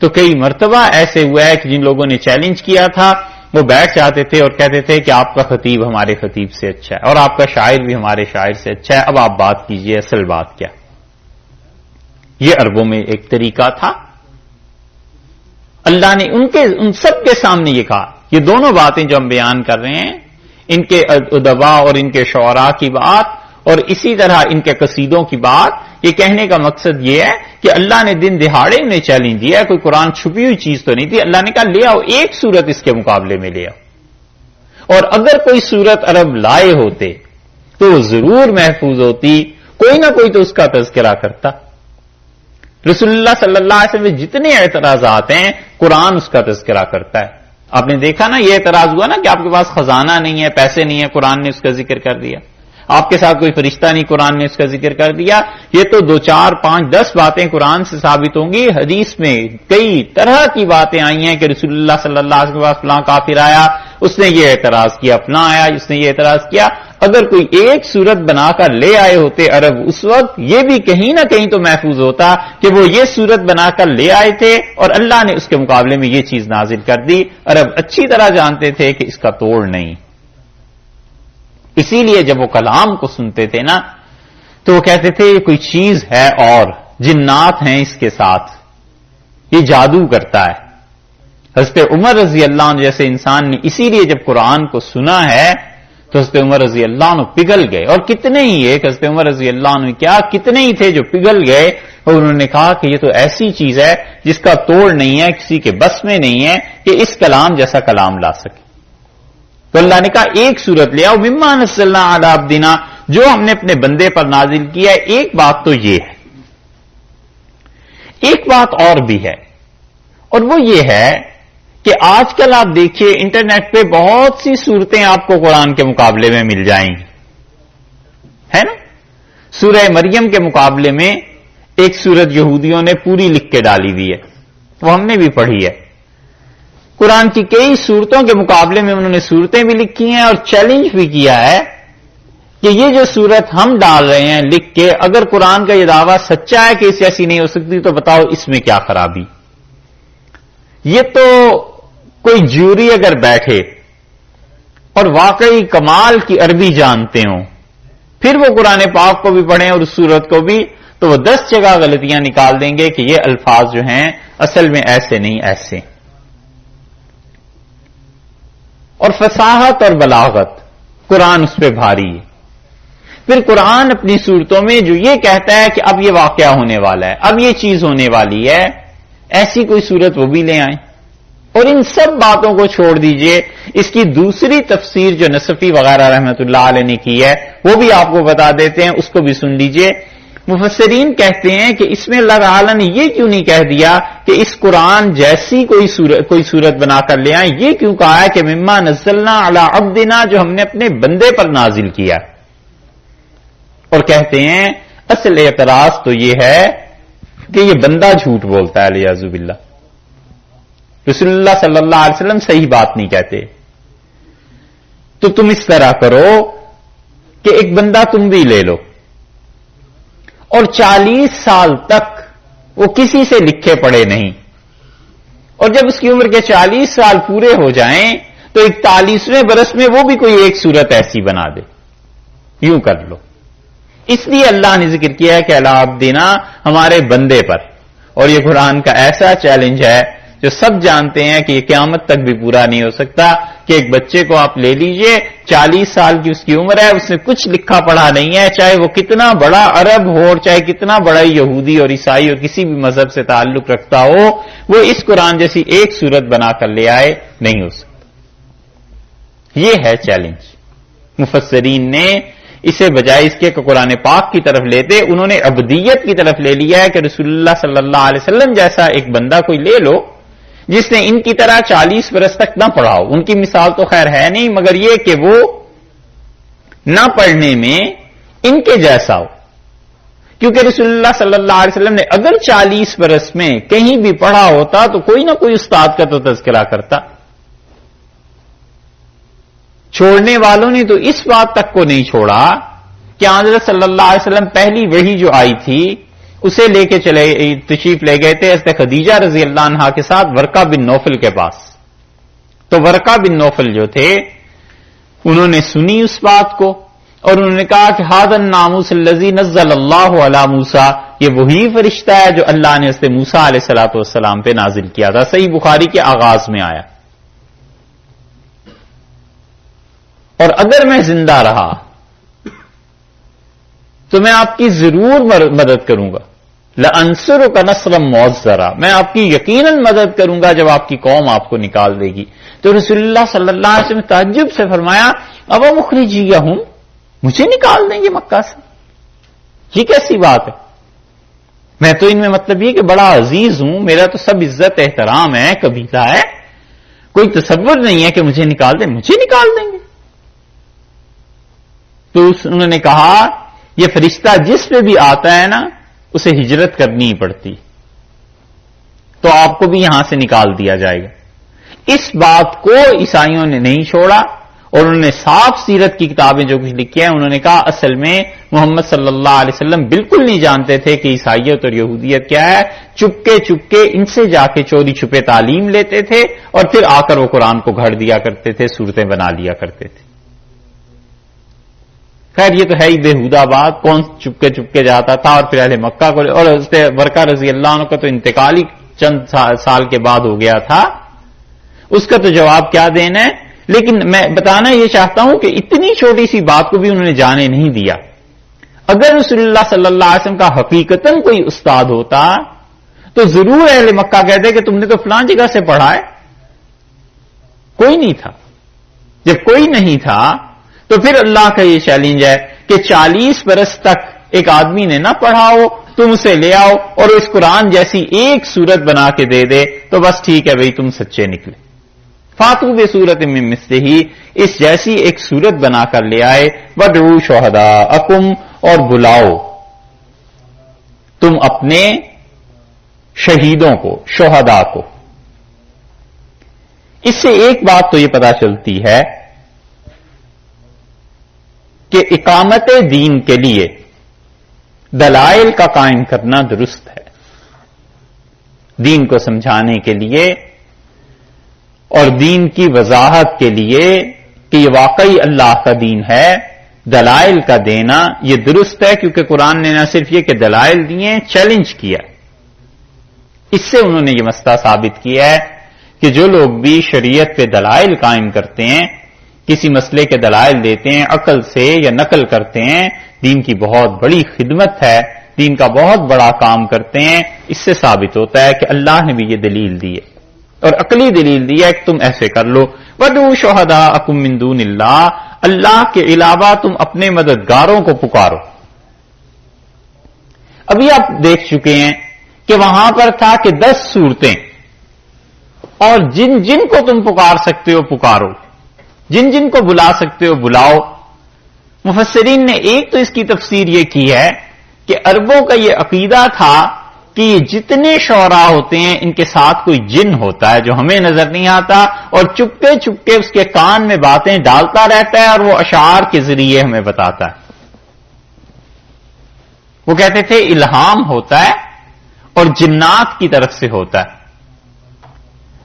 تو کئی مرتبہ ایسے ہوا ہے کہ جن لوگوں نے چیلنج کیا تھا وہ بیٹھ جاتے تھے اور کہتے تھے کہ آپ کا خطیب ہمارے خطیب سے اچھا ہے اور آپ کا شاعر بھی ہمارے شاعر سے اچھا ہے، اب آپ بات کیجئے اصل بات کیا. یہ عربوں میں ایک طریقہ تھا. اللہ نے ان سب کے سامنے یہ کہا. یہ دونوں باتیں جو ہم بیان کر رہے ہیں، ان کے ادبا اور ان کے شعراء کی بات اور اسی طرح ان کے قصیدوں کی بات، یہ کہنے کا مقصد یہ ہے کہ اللہ نے دن دہاڑے انہیں چیلنج دیا. کوئی قرآن چھپی ہوئی چیز تو نہیں تھی. اللہ نے کہا لے آؤ ایک سورت اس کے مقابلے میں لے آؤ. اور اگر کوئی سورت عرب لائے ہوتے تو ضرور محفوظ ہوتی، کوئی نہ کوئی تو اس کا تذکرہ کرتا. رسول اللہ صلی اللہ علیہ وسلم جتنے اعتراضات ہیں قرآن اس کا تذکرہ کرتا ہے. آپ نے دیکھا نا یہ اعتراض ہوا نا کہ آپ کے پاس خزانہ نہیں ہے، پیسے نہیں ہے، قرآن نے اس کا ذکر کر دیا. آپ کے ساتھ کوئی فرشتہ نہیں، قرآن نے اس کا ذکر کر دیا. یہ تو 2 4 5 10 باتیں قرآن سے ثابت ہوں گی. حدیث میں کئی طرح کی باتیں آئی ہیں کہ رسول اللہ صلی اللہ علیہ وسلم کے پاس فلاں کافر آیا، اس نے یہ اعتراض کیا، فلاں آیا اس نے یہ اعتراض کیا. اگر کوئی ایک صورت بنا کر لے آئے ہوتے عرب اس وقت، یہ بھی کہیں نہ کہیں تو محفوظ ہوتا کہ وہ یہ صورت بنا کر لے آئے تھے اور اللہ نے اس کے مقابلے میں یہ چیز نازل کر دی. عرب اچھی طرح جانتے تھے کہ اس کا توڑ نہیں. اسی لیے جب وہ کلام کو سنتے تھے نا تو وہ کہتے تھے یہ کوئی چیز ہے اور جنات ہیں اس کے ساتھ، یہ جادو کرتا ہے. حضرت عمر رضی اللہ عنہ جیسے انسان نے اسی لیے جب قرآن کو سنا ہے تو حضرت عمر رضی اللہ عنہ پگھل گئے. اور کتنے ہی ایک حضرت عمر رضی اللہ عنہ کیا کتنے ہی تھے جو پگھل گئے اور انہوں نے کہا کہ یہ تو ایسی چیز ہے جس کا توڑ نہیں ہے، کسی کے بس میں نہیں ہے کہ اس کلام جیسا کلام لا سکے. تو اللہ نے کہا ایک صورت لے آؤ مما نزلنا علی عبدنا، جو ہم نے اپنے بندے پر نازل کیا ہے. ایک بات تو یہ ہے، ایک بات اور بھی ہے، اور وہ یہ ہے کہ آج کل آپ دیکھیے انٹرنیٹ پہ بہت سی صورتیں آپ کو قرآن کے مقابلے میں مل جائیں گی، ہے نا؟ سورہ مریم کے مقابلے میں ایک سورت یہودیوں نے پوری لکھ کے ڈالی ہوئی ہے، وہ ہم نے بھی پڑھی ہے۔ قرآن کی کئی صورتوں کے مقابلے میں انہوں نے صورتیں بھی لکھی ہیں اور چیلنج بھی کیا ہے کہ یہ جو صورت ہم ڈال رہے ہیں لکھ کے، اگر قرآن کا یہ دعویٰ سچا ہے کہ اس جیسی نہیں ہو سکتی تو بتاؤ اس میں کیا خرابی؟ یہ تو کوئی جیوری اگر بیٹھے اور واقعی کمال کی عربی جانتے ہوں، پھر وہ قرآن پاک کو بھی پڑھیں اور اس صورت کو بھی، تو وہ 10 جگہ غلطیاں نکال دیں گے کہ یہ الفاظ جو ہیں اصل میں ایسے نہیں ایسے۔ اور فصاحت اور بلاغت قرآن اس پہ بھاری ہے۔ پھر قرآن اپنی صورتوں میں جو یہ کہتا ہے کہ اب یہ واقعہ ہونے والا ہے، اب یہ چیز ہونے والی ہے، ایسی کوئی صورت وہ بھی لے آئیں۔ اور ان سب باتوں کو چھوڑ دیجئے، اس کی دوسری تفسیر جو نصفی وغیرہ رحمۃ اللہ علیہ نے کی ہے وہ بھی آپ کو بتا دیتے ہیں، اس کو بھی سن لیجئے۔ مفسرین کہتے ہیں کہ اس میں اللہ تعالیٰ نے یہ کیوں نہیں کہہ دیا کہ اس قرآن جیسی کوئی صورت بنا کر لے آئیں، یہ کیوں کہا ہے کہ مما نزلنا علی عبدنا، جو ہم نے اپنے بندے پر نازل کیا۔ اور کہتے ہیں اصل اعتراض تو یہ ہے کہ یہ بندہ جھوٹ بولتا ہے الیاذ باللہ، رسول اللہ صلی اللہ علیہ وسلم صحیح بات نہیں کہتے۔ تو تم اس طرح کرو کہ ایک بندہ تم بھی لے لو اور 40 سال تک وہ کسی سے لکھے پڑے نہیں، اور جب اس کی عمر کے 40 سال پورے ہو جائیں تو 41ویں برس میں وہ بھی کوئی ایک صورت ایسی بنا دے، یوں کر لو۔ اس لیے اللہ نے ذکر کیا ہے کہ اللہ عبدنا، ہمارے بندے پر۔ اور یہ قرآن کا ایسا چیلنج ہے جو سب جانتے ہیں کہ یہ قیامت تک بھی پورا نہیں ہو سکتا، کہ ایک بچے کو آپ لے لیجئے، 40 سال کی اس کی عمر ہے، اس نے کچھ لکھا پڑھا نہیں ہے، چاہے وہ کتنا بڑا عرب ہو اور چاہے کتنا بڑا یہودی اور عیسائی اور کسی بھی مذہب سے تعلق رکھتا ہو، وہ اس قرآن جیسی ایک صورت بنا کر لے آئے، نہیں ہو سکتا۔ یہ ہے چیلنج۔ مفسرین نے اسے بجائے اس کے کہ قرآن پاک کی طرف لیتے، انہوں نے عبدیت کی طرف لے لیا ہے کہ رسول اللہ صلی اللہ علیہ وسلم جیسا ایک بندہ کوئی لے لو جس نے ان کی طرح 40 برس تک نہ پڑھا ہو۔ ان کی مثال تو خیر ہے نہیں، مگر یہ کہ وہ نہ پڑھنے میں ان کے جیسا ہو، کیونکہ رسول اللہ صلی اللہ علیہ وسلم نے اگر 40 برس میں کہیں بھی پڑھا ہوتا تو کوئی نہ کوئی استاد کا تو تذکرہ کرتا۔ چھوڑنے والوں نے تو اس بات تک کو نہیں چھوڑا کہ حضرت صلی اللہ علیہ وسلم پہلی وحی جو آئی تھی اسے لے کے چلے تشریف لے گئے تھے حضرت خدیجہ رضی اللہ عنہا کے ساتھ ورقہ بن نوفل کے پاس۔ تو ورقہ بن نوفل جو تھے انہوں نے سنی اس بات کو اور انہوں نے کہا کہ ھذا الناموس الذی نزل اللہ علی موسیٰ، یہ وہی فرشتہ ہے جو اللہ نے حضرت موسیٰ علیہ الصلوۃ والسلام پہ نازل کیا تھا۔ صحیح بخاری کے آغاز میں آیا۔ اور اگر میں زندہ رہا تو میں آپ کی ضرور مدد کروں گا، لَأَنصُرُكَ نَصْرًا مُعَزَّرًا، میں آپ کی یقیناً مدد کروں گا جب آپ کی قوم آپ کو نکال دے گی۔ تو رسول اللہ صلی اللہ علیہ وسلم تعجب سے فرمایا اب مخرجیہم، مجھے نکال دیں گے مکہ سے؟ یہ کیسی بات ہے؟ میں تو ان میں مطلب یہ کہ بڑا عزیز ہوں، میرا تو سب عزت احترام ہے، قبیلہ ہے، کوئی تصور نہیں ہے کہ مجھے نکال دیں، مجھے نکال دیں گے؟ تو انہوں نے کہا یہ فرشتہ جس پہ بھی آتا ہے نا اسے ہجرت کرنی ہی پڑتی، تو آپ کو بھی یہاں سے نکال دیا جائے گا۔ اس بات کو عیسائیوں نے نہیں چھوڑا اور انہوں نے صاف سیرت کی کتابیں جو کچھ لکھی ہیں انہوں نے کہا اصل میں محمد صلی اللہ علیہ وسلم بالکل نہیں جانتے تھے کہ عیسائیت اور یہودیت کیا ہے، چپکے ان سے جا کے چوری چھپے تعلیم لیتے تھے اور پھر آ کر وہ قرآن کو گھڑ دیا کرتے تھے، صورتیں بنا لیا کرتے تھے۔ خیر یہ تو ہے ہی بےہودہ بات، کون چپکے جاتا تھا؟ اور پھر اہل مکہ کو، اور ورقہ رضی اللہ عنہ کا تو انتقال ہی چند سال کے بعد ہو گیا تھا، اس کا تو جواب کیا دینا ہے۔ لیکن میں بتانا یہ چاہتا ہوں کہ اتنی چھوٹی سی بات کو بھی انہوں نے جانے نہیں دیا۔ اگر رسول اللہ صلی اللہ علیہ وسلم کا حقیقتاً کوئی استاد ہوتا تو ضرور اہل مکہ کہتے کہ تم نے تو فلاں جگہ سے پڑھا ہے۔ کوئی نہیں تھا، جب کوئی نہیں تھا تو پھر اللہ کا یہ چیلنج ہے کہ 40 برس تک ایک آدمی نے نہ پڑھا ہو، تم اسے لے آؤ اور اس قرآن جیسی ایک صورت بنا کے دے دے تو بس ٹھیک ہے بھئی تم سچے نکلے۔ فاتو بصورت من مثلہ، اس جیسی ایک صورت بنا کر لے آئے، وادعوا شہداءکم، اور بلاؤ تم اپنے شہیدوں کو، شہداء کو۔ اس سے ایک بات تو یہ پتہ چلتی ہے کہ اقامت دین کے لیے دلائل کا قائم کرنا درست ہے، دین کو سمجھانے کے لیے اور دین کی وضاحت کے لیے کہ یہ واقعی اللہ کا دین ہے، دلائل کا دینا یہ درست ہے، کیونکہ قرآن نے نہ صرف یہ کہ دلائل دیے، چیلنج کیا۔ اس سے انہوں نے یہ مسئلہ ثابت کیا ہے کہ جو لوگ بھی شریعت پہ دلائل قائم کرتے ہیں، کسی مسئلے کے دلائل دیتے ہیں، عقل سے یا نقل کرتے ہیں، دین کی بہت بڑی خدمت ہے، دین کا بہت بڑا کام کرتے ہیں۔ اس سے ثابت ہوتا ہے کہ اللہ نے بھی یہ دلیل دی ہے اور عقلی دلیل دی ہے کہ تم ایسے کر لو، وَادْعُوا شُهَدَاءَكُم مِّن دُونِ اللَّهِ، اللہ کے علاوہ تم اپنے مددگاروں کو پکارو۔ ابھی آپ دیکھ چکے ہیں کہ وہاں پر تھا کہ 10 صورتیں، اور جن جن کو تم پکار سکتے ہو پکارو، جن جن کو بلا سکتے ہو بلاؤ۔ مفسرین نے ایک تو اس کی تفسیر یہ کی ہے کہ عربوں کا یہ عقیدہ تھا کہ یہ جتنے شعراء ہوتے ہیں ان کے ساتھ کوئی جن ہوتا ہے جو ہمیں نظر نہیں آتا، اور چپکے چپکے اس کے کان میں باتیں ڈالتا رہتا ہے اور وہ اشعار کے ذریعے ہمیں بتاتا ہے۔ وہ کہتے تھے الہام ہوتا ہے اور جنات کی طرف سے ہوتا ہے۔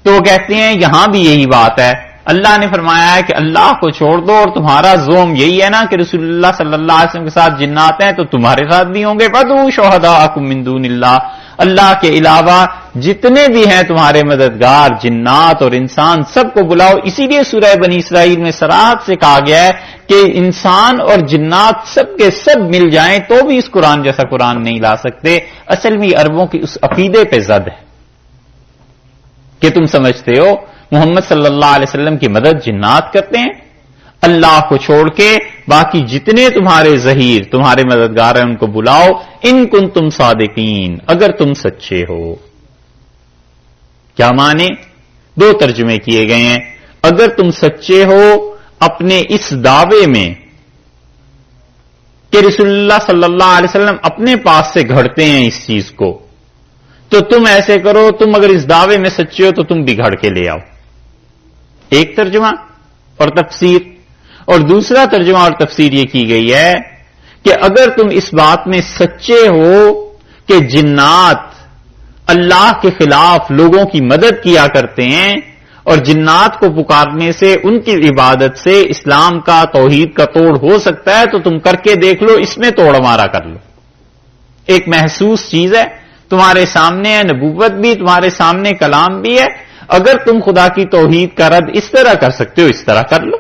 تو وہ کہتے ہیں یہاں بھی یہی بات ہے، اللہ نے فرمایا ہے کہ اللہ کو چھوڑ دو، اور تمہارا زوم یہی ہے نا کہ رسول اللہ صلی اللہ علیہ وسلم کے ساتھ جنات ہیں تو تمہارے ساتھ بھی ہوں گے۔ وَادْعُوا شُهَدَاءَكُم مِّن دُونِ اللَّهِ، اللہ کے علاوہ جتنے بھی ہیں تمہارے مددگار، جنات اور انسان، سب کو بلاؤ۔ اسی لیے سورہ بنی اسرائیل میں صراحت سے کہا گیا ہے کہ انسان اور جنات سب کے سب مل جائیں تو بھی اس قرآن جیسا قرآن نہیں لا سکتے۔ اصل میں عربوں کی اس عقیدے پہ زد ہے کہ تم سمجھتے ہو محمد صلی اللہ علیہ وسلم کی مدد جنات کرتے ہیں، اللہ کو چھوڑ کے باقی جتنے تمہارے ظہیر، تمہارے مددگار ہیں ان کو بلاؤ، ان کنتم صادقین، اگر تم سچے ہو۔ کیا معنی؟ 2 ترجمے کیے گئے ہیں۔ اگر تم سچے ہو اپنے اس دعوے میں کہ رسول اللہ صلی اللہ علیہ وسلم اپنے پاس سے گھڑتے ہیں اس چیز کو، تو تم ایسے کرو، تم اگر اس دعوے میں سچے ہو تو تم بھی گھڑ کے لے آؤ۔ ایک ترجمہ اور تفسیر، اور دوسرا ترجمہ اور تفسیر یہ کی گئی ہے کہ اگر تم اس بات میں سچے ہو کہ جنات اللہ کے خلاف لوگوں کی مدد کیا کرتے ہیں اور جنات کو پکارنے سے، ان کی عبادت سے اسلام کا، توحید کا توڑ ہو سکتا ہے، تو تم کر کے دیکھ لو، اس میں توڑ ہمارا کر لو۔ ایک محسوس چیز ہے، تمہارے سامنے ہے، نبوت بھی تمہارے سامنے، کلام بھی ہے، اگر تم خدا کی توحید کا رد اس طرح کر سکتے ہو، اس طرح کر لو۔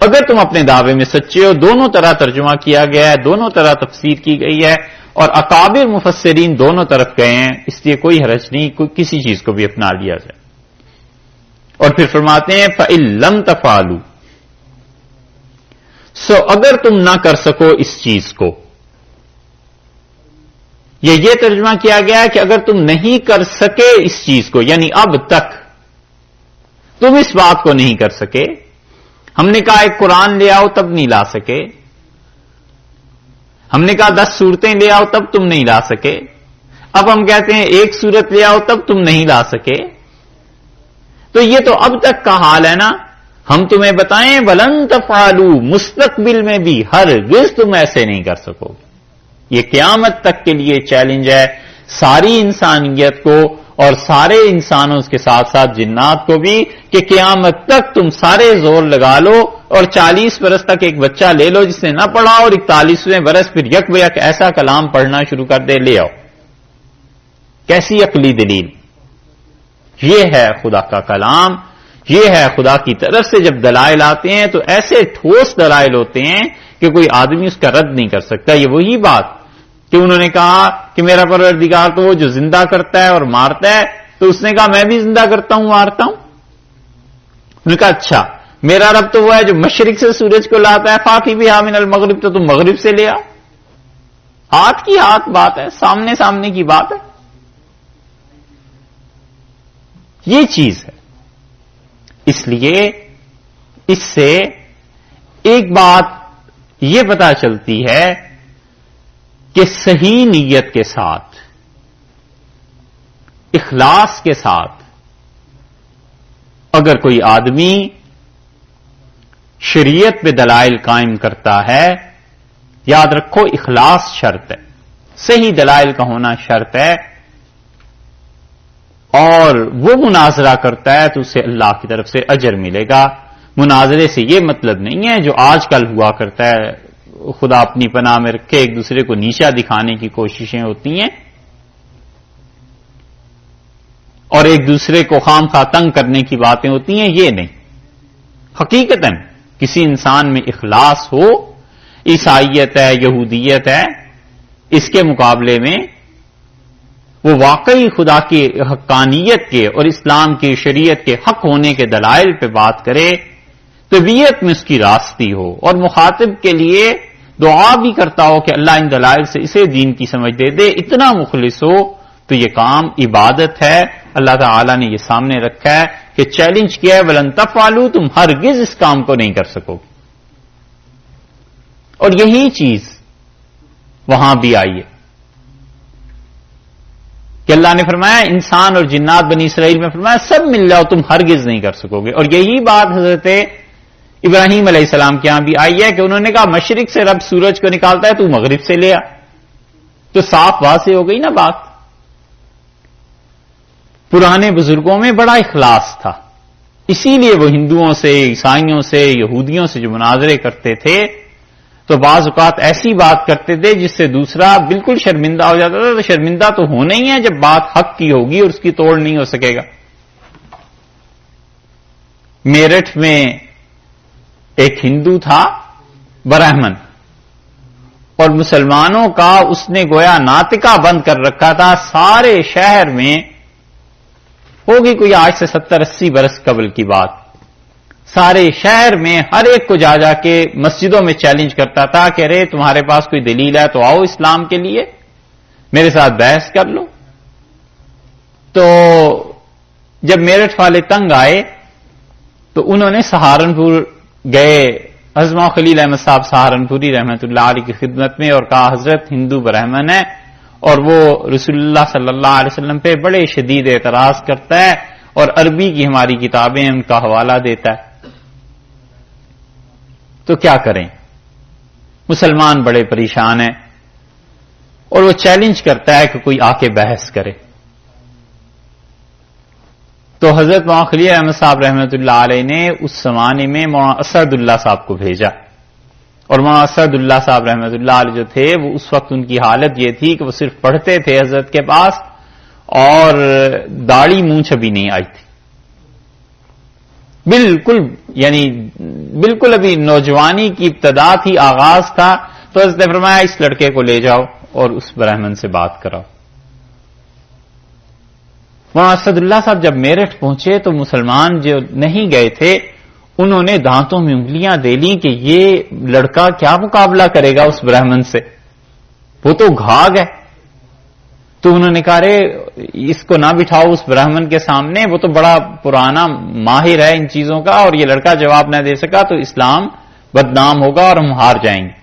اگر تم اپنے دعوے میں سچے ہو، دونوں طرح ترجمہ کیا گیا ہے، دونوں طرح تفسیر کی گئی ہے، اور اکابر مفسرین دونوں طرف گئے ہیں، اس لیے کوئی حرج نہیں، کسی چیز کو بھی اپنا لیا جائے۔ اور پھر فرماتے ہیں فَإِن لَّمْ تَفْعَلُوا، سو اگر تم نہ کر سکو اس چیز کو، یہ ترجمہ کیا گیا ہے کہ اگر تم نہیں کر سکے اس چیز کو، یعنی اب تک تم اس بات کو نہیں کر سکے۔ ہم نے کہا ایک قرآن لے آؤ، تب نہیں لا سکے۔ ہم نے کہا 10 صورتیں لے آؤ، تب تم نہیں لا سکے۔ اب ہم کہتے ہیں ایک صورت لے آؤ، تب تم نہیں لا سکے۔ تو یہ تو اب تک کا حال ہے نا۔ ہم تمہیں بتائیں وَلَن تَفْعَلُوا، مستقبل میں بھی ہرگز تم ایسے نہیں کر سکو گے۔ یہ قیامت تک کے لیے چیلنج ہے ساری انسانیت کو اور سارے انسانوں کے ساتھ ساتھ جنات کو بھی، کہ قیامت تک تم سارے زور لگا لو اور 40 برس تک ایک بچہ لے لو جس نے نہ پڑھا، اور 41ویں برس پھر یک بہ یک ایسا کلام پڑھنا شروع کر دے، لے آؤ۔ کیسی عقلی دلیل؟ یہ ہے خدا کا کلام، یہ ہے خدا کی طرف سے جب دلائل آتے ہیں تو ایسے ٹھوس دلائل ہوتے ہیں کہ کوئی آدمی اس کا رد نہیں کر سکتا۔ یہ وہی بات کہ انہوں نے کہا کہ میرا پروردگار تو وہ جو زندہ کرتا ہے اور مارتا ہے، تو اس نے کہا میں بھی زندہ کرتا ہوں، مارتا ہوں۔ انہوں نے کہا اچھا میرا رب تو وہ ہے جو مشرق سے سورج کو لاتا ہے، فاتی بہا من المغرب، تو تم مغرب سے لے آؤ۔ ہاتھ کی ہاتھ بات ہے، سامنے سامنے کی بات ہے۔ یہ چیز ہے اس لیے اس سے ایک بات یہ پتہ چلتی ہے کہ صحیح نیت کے ساتھ، اخلاص کے ساتھ اگر کوئی آدمی شریعت پہ دلائل قائم کرتا ہے، یاد رکھو اخلاص شرط ہے، صحیح دلائل کا ہونا شرط ہے، اور وہ مناظرہ کرتا ہے تو اسے اللہ کی طرف سے اجر ملے گا۔ مناظرے سے یہ مطلب نہیں ہے جو آج کل ہوا کرتا ہے، خدا اپنی پناہ میں رکھے، ایک دوسرے کو نیچا دکھانے کی کوششیں ہوتی ہیں اور ایک دوسرے کو خام خواہ تنگ کرنے کی باتیں ہوتی ہیں، یہ نہیں۔ حقیقتاً کسی انسان میں اخلاص ہو، عیسائیت ہے، یہودیت ہے، اس کے مقابلے میں وہ واقعی خدا کی حقانیت کے اور اسلام کی شریعت کے حق ہونے کے دلائل پہ بات کرے، طبیعت میں اس کی راستی ہو اور مخاطب کے لیے دعا بھی کرتا ہو کہ اللہ ان دلائل سے اسے دین کی سمجھ دے دے، اتنا مخلص ہو، تو یہ کام عبادت ہے۔ اللہ تعالی نے یہ سامنے رکھا ہے کہ چیلنج کیا ہے وَلَن تَفْعَلُوا، تم ہرگز اس کام کو نہیں کر سکو گے، اور یہی چیز وہاں بھی آئی ہے کہ اللہ نے فرمایا انسان اور جنات بنی اسرائیل میں فرمایا سب مل جاؤ تم ہرگز نہیں کر سکو گے، اور یہی بات حضرت ابراہیم علیہ السلام کے ہاں بھی آئی ہے کہ انہوں نے کہا مشرق سے رب سورج کو نکالتا ہے تو مغرب سے لے آ، تو صاف واضح ہو گئی نا بات۔ پرانے بزرگوں میں بڑا اخلاص تھا، اسی لیے وہ ہندوؤں سے، عیسائیوں سے، یہودیوں سے جو مناظرے کرتے تھے تو بعض اوقات ایسی بات کرتے تھے جس سے دوسرا بالکل شرمندہ ہو جاتا تھا، تو شرمندہ تو ہونا ہی ہے جب بات حق کی ہوگی اور اس کی توڑ نہیں ہو سکے گا۔ میرٹھ میں ایک ہندو تھا برہمن، اور مسلمانوں کا اس نے گویا ناطقہ بند کر رکھا تھا، سارے شہر میں ہوگی کوئی آج سے 70-80 برس قبل کی بات، سارے شہر میں ہر ایک کو جا جا کے مسجدوں میں چیلنج کرتا تھا کہ ارے تمہارے پاس کوئی دلیل ہے تو آؤ اسلام کے لیے میرے ساتھ بحث کر لو۔ تو جب میرٹھ والے تنگ آئے تو انہوں نے سہارنپور گئے، عظمہ خلیل احمد صاحب سہارنپوری رحمۃ اللہ علیہ کی خدمت میں، اور کہا حضرت ہندو برہمن ہے اور وہ رسول اللہ صلی اللہ علیہ وسلم پہ بڑے شدید اعتراض کرتا ہے اور عربی کی ہماری کتابیں ان کا حوالہ دیتا ہے، تو کیا کریں؟ مسلمان بڑے پریشان ہیں، اور وہ چیلنج کرتا ہے کہ کوئی آ کے بحث کرے۔ تو حضرت مولانا خلیل احمد صاحب رحمۃ اللہ علیہ نے اس زمانے میں مولانا اسد اللہ صاحب کو بھیجا، اور مولانا اسد اللہ صاحب رحمۃ اللہ علیہ جو تھے وہ اس وقت ان کی حالت یہ تھی کہ وہ صرف پڑھتے تھے حضرت کے پاس، اور داڑھی مونچھ ابھی نہیں آئی تھی، بالکل یعنی بالکل ابھی نوجوانی کی ابتدا تھی، آغاز تھا۔ تو حضرت نے فرمایا اس لڑکے کو لے جاؤ اور اس برہمن سے بات کراؤ۔ مولانا اسد اللہ صاحب جب میرٹھ پہنچے تو مسلمان جو نہیں گئے تھے انہوں نے دانتوں میں انگلیاں دے لی کہ یہ لڑکا کیا مقابلہ کرے گا اس برہمن سے، وہ تو گھاگ ہے۔ تو انہوں نے کہا رے اس کو نہ بٹھاؤ اس برہمن کے سامنے، وہ تو بڑا پرانا ماہر ہے ان چیزوں کا، اور یہ لڑکا جواب نہ دے سکا تو اسلام بدنام ہوگا اور ہم ہار جائیں گے۔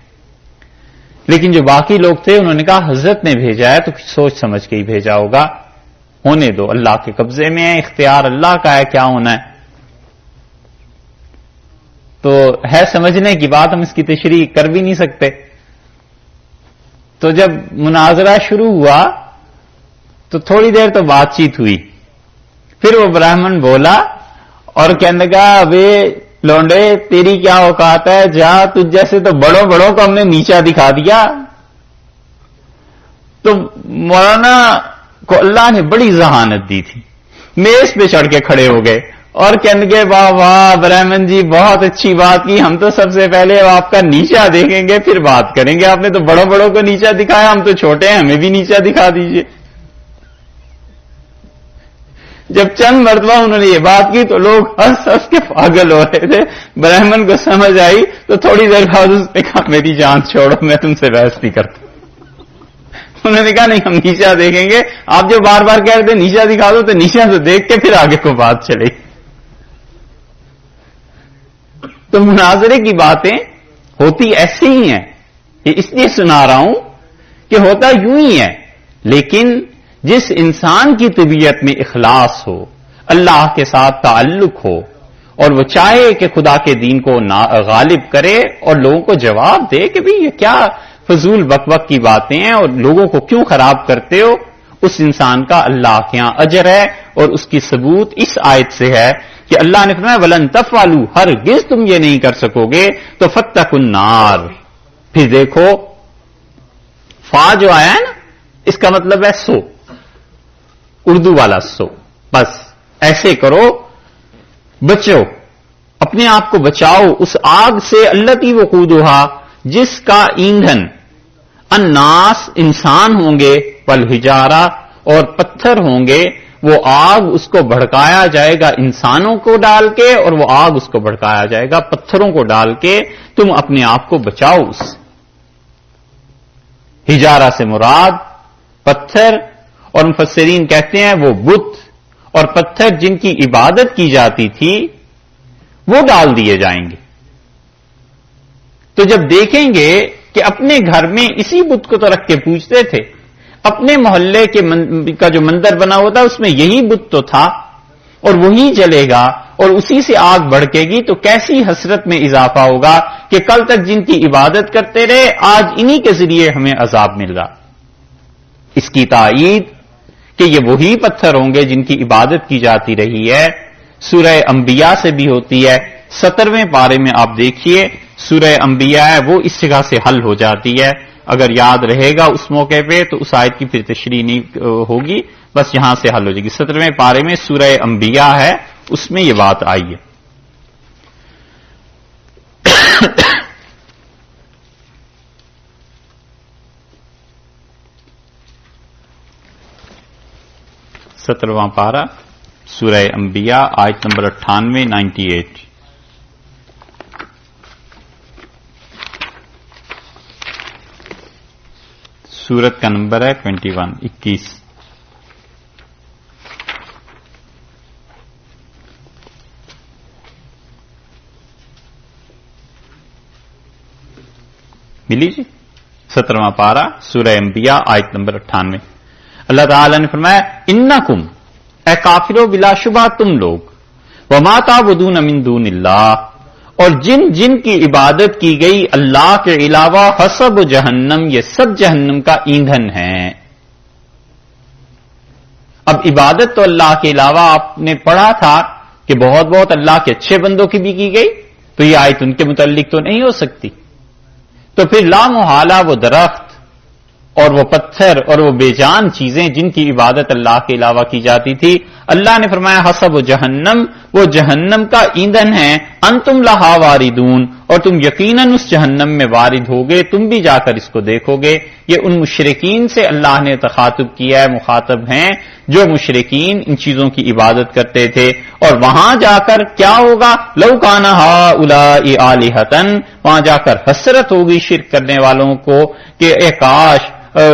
لیکن جو باقی لوگ تھے انہوں نے کہا حضرت نے بھیجا ہے تو سوچ سمجھ کے ہی بھیجا ہوگا، ہونے دو، اللہ کے قبضے میں ہے، اختیار اللہ کا ہے کیا ہونا ہے۔ تو ہے سمجھنے کی بات، ہم اس کی تشریح کر بھی نہیں سکتے۔ تو جب مناظرہ شروع ہوا تو تھوڑی دیر تو بات چیت ہوئی، پھر وہ برہمن بولا اور کہنے لگا ابے لونڈے تیری کیا اوقات ہے، جا تجھ جیسے تو بڑوں بڑوں کو ہم نے نیچا دکھا دیا۔ تو مولانا کو اللہ نے بڑی ذہانت دی تھی، میز پہ چڑھ کے کھڑے ہو گئے اور کہنے لگے واہ واہ برہمن جی بہت اچھی بات کی، ہم تو سب سے پہلے آپ کا نیچا دیکھیں گے پھر بات کریں گے، آپ نے تو بڑوں بڑوں کو نیچا دکھایا، ہم تو چھوٹے ہیں ہمیں بھی نیچا دکھا دیجئے۔ جب چند مرتبہ انہوں نے یہ بات کی تو لوگ ہنس ہنس کے پاگل ہو رہے تھے۔ برہمن کو سمجھ آئی تو تھوڑی دیر بعد اس نے کہا میری جان چھوڑو، میں تم سے بحث نہیں کرتا۔ انہوں نے کہا نہیں ہم نیچا دیکھیں گے، آپ جو بار بار کہہ رہے تھے نیچا دکھا دو تو نیچا سے دیکھ کے پھر آگے کو بات چلے گی۔ تو مناظرے کی باتیں ہوتی ایسے ہی ہیں، یہ اس لیے سنا رہا ہوں کہ ہوتا یوں ہی ہے. لیکن جس انسان کی طبیعت میں اخلاص ہو، اللہ کے ساتھ تعلق ہو، اور وہ چاہے کہ خدا کے دین کو غالب کرے اور لوگوں کو جواب دے کہ بھئی یہ کیا فضول بک بک کی باتیں ہیں اور لوگوں کو کیوں خراب کرتے ہو، اس انسان کا اللہ کے ہاں اجر ہے. اور اس کی ثبوت اس آیت سے ہے کہ اللہ نے فرمایا وَلَن تَفْعَلُوا، ہرگز تم یہ نہیں کر سکو گے تو فَاتَّقُوا النَّارَ. پھر دیکھو فا جو آیا ہے نا، اس کا مطلب ہے سو، اردو والا سو. بس ایسے کرو، بچو، اپنے آپ کو بچاؤ اس آگ سے التی وقودھا، جس کا ایندھن الناس انسان ہوں گے، والحجارہ اور پتھر ہوں گے. وہ آگ اس کو بھڑکایا جائے گا انسانوں کو ڈال کے، اور وہ آگ اس کو بھڑکایا جائے گا پتھروں کو ڈال کے. تم اپنے آپ کو بچاؤ اس سے. ہجارہ سے مراد پتھر، اور مفسرین کہتے ہیں وہ بت اور پتھر جن کی عبادت کی جاتی تھی وہ ڈال دیے جائیں گے. تو جب دیکھیں گے کہ اپنے گھر میں اسی بت کو تو رکھ کے پوجتے تھے، اپنے محلے کا جو مندر بنا ہوا تھا اس میں یہی بت تو تھا اور وہی جلے گا اور اسی سے آگ بھڑکے گی، تو کیسی حسرت میں اضافہ ہوگا کہ کل تک جن کی عبادت کرتے رہے آج انہی کے ذریعے ہمیں عذاب مل رہا. اس کی تائید کہ یہ وہی پتھر ہوں گے جن کی عبادت کی جاتی رہی ہے سورہ انبیاء سے بھی ہوتی ہے. 17ویں پارے میں آپ دیکھیے سورہ انبیاء ہے وہ اس جگہ سے حل ہو جاتی ہے. اگر یاد رہے گا اس موقع پہ تو اس آیت کی پھر تشریح نہیں ہوگی، بس یہاں سے حل ہو جائے گی. 17ویں پارے میں سورہ انبیاء ہے، اس میں یہ بات آئی ہے. سترواں پارہ سورہ انبیاء آیت نمبر 98 98. سورت کا نمبر ہے 21 21. ملی جی 17واں پارہ سورہ انبیاء آیت نمبر 98. اللہ تعالی نے فرمایا انکم، اے کافرو بلا شبہ تم لوگ، وما تعبدون من دون اللہ، اور جن جن کی عبادت کی گئی اللہ کے علاوہ، حسب جہنم، یہ سب جہنم کا ایندھن ہے. اب عبادت تو اللہ کے علاوہ آپ نے پڑھا تھا کہ بہت بہت اللہ کے اچھے بندوں کی بھی کی گئی، تو یہ آیت ان کے متعلق تو نہیں ہو سکتی. تو پھر لا محالہ وہ درخت اور وہ پتھر اور وہ بے جان چیزیں جن کی عبادت اللہ کے علاوہ کی جاتی تھی، اللہ نے فرمایا حسب جہنم، وہ جہنم کا ایندھن ہے. انتم لہا واردون، اور تم یقیناً اس جہنم میں وارد ہوگے، تم بھی جا کر اس کو دیکھو گے. یہ ان مشرکین سے اللہ نے تخاطب کیا ہے، مخاطب ہیں جو مشرکین ان چیزوں کی عبادت کرتے تھے. اور وہاں جا کر کیا ہوگا؟ لو کان ہؤلاء آلہۃ، وہاں جا کر حسرت ہوگی شرک کرنے والوں کو کہ اے کاش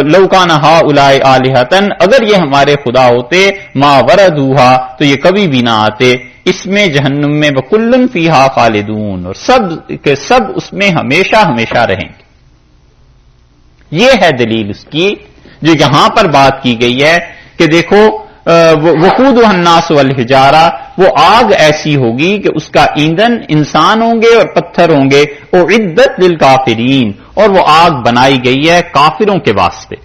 لو کان ہؤلاء آلہۃ، اگر یہ ہمارے خدا ہوتے، ما وردوہا، تو یہ کبھی بھی نہ آتے اس میں جہنم میں، وکلن فیہا خالدون، اور سب کے سب اس میں ہمیشہ ہمیشہ رہیں گے. یہ ہے دلیل اس کی جو یہاں پر بات کی گئی ہے کہ دیکھو وقودھا الناس والحجارہ، وہ آگ ایسی ہوگی کہ اس کا ایندھن انسان ہوں گے اور پتھر ہوں گے. اعدت للکافرین، اور وہ آگ بنائی گئی ہے کافروں کے واسطے.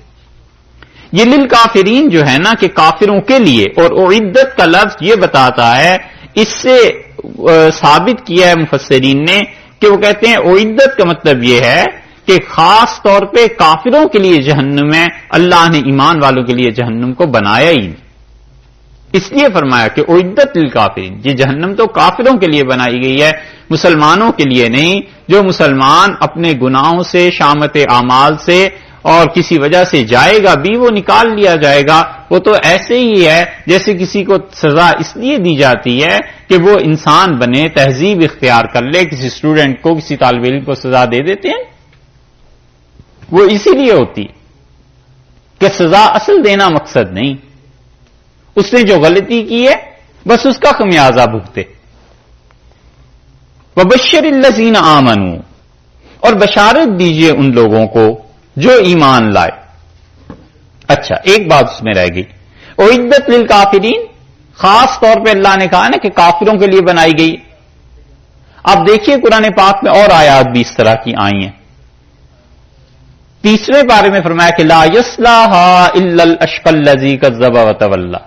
یہ للکافرین جو ہے نا کہ کافروں کے لیے، اور اعدت کا لفظ یہ بتاتا ہے، اس سے ثابت کیا ہے مفسرین نے کہ وہ کہتے ہیں اعدت کا مطلب یہ ہے کہ خاص طور پہ کافروں کے لیے جہنم ہے، اللہ نے ایمان والوں کے لیے جہنم کو بنایا ہی نہیں. اس لیے فرمایا کہ اعدت للکافرین، یہ جہنم تو کافروں کے لیے بنائی گئی ہے، مسلمانوں کے لیے نہیں. جو مسلمان اپنے گناہوں سے، شامت اعمال سے اور کسی وجہ سے جائے گا بھی، وہ نکال لیا جائے گا. وہ تو ایسے ہی ہے جیسے کسی کو سزا اس لیے دی جاتی ہے کہ وہ انسان بنے، تہذیب اختیار کر لے. کسی اسٹوڈنٹ کو، کسی طالب علم کو سزا دے دیتے ہیں، وہ اسی لیے ہوتی کہ سزا اصل دینا مقصد نہیں، اس نے جو غلطی کی ہے بس اس کا خمیازہ بھگتے. وبشر الذین آمنوا، اور بشارت دیجئے ان لوگوں کو جو ایمان لائے. اچھا، ایک بات اس میں رہ گئی، اعدت للکافرین، خاص طور پہ اللہ نے کہا نا کہ کافروں کے لیے بنائی گئی. آپ دیکھیے قرآن پاک میں اور آیات بھی اس طرح کی آئی ہیں. تیسرے پارے میں فرمایا کہ لا یصلاها الا الاشقى الذی کذب وتولی،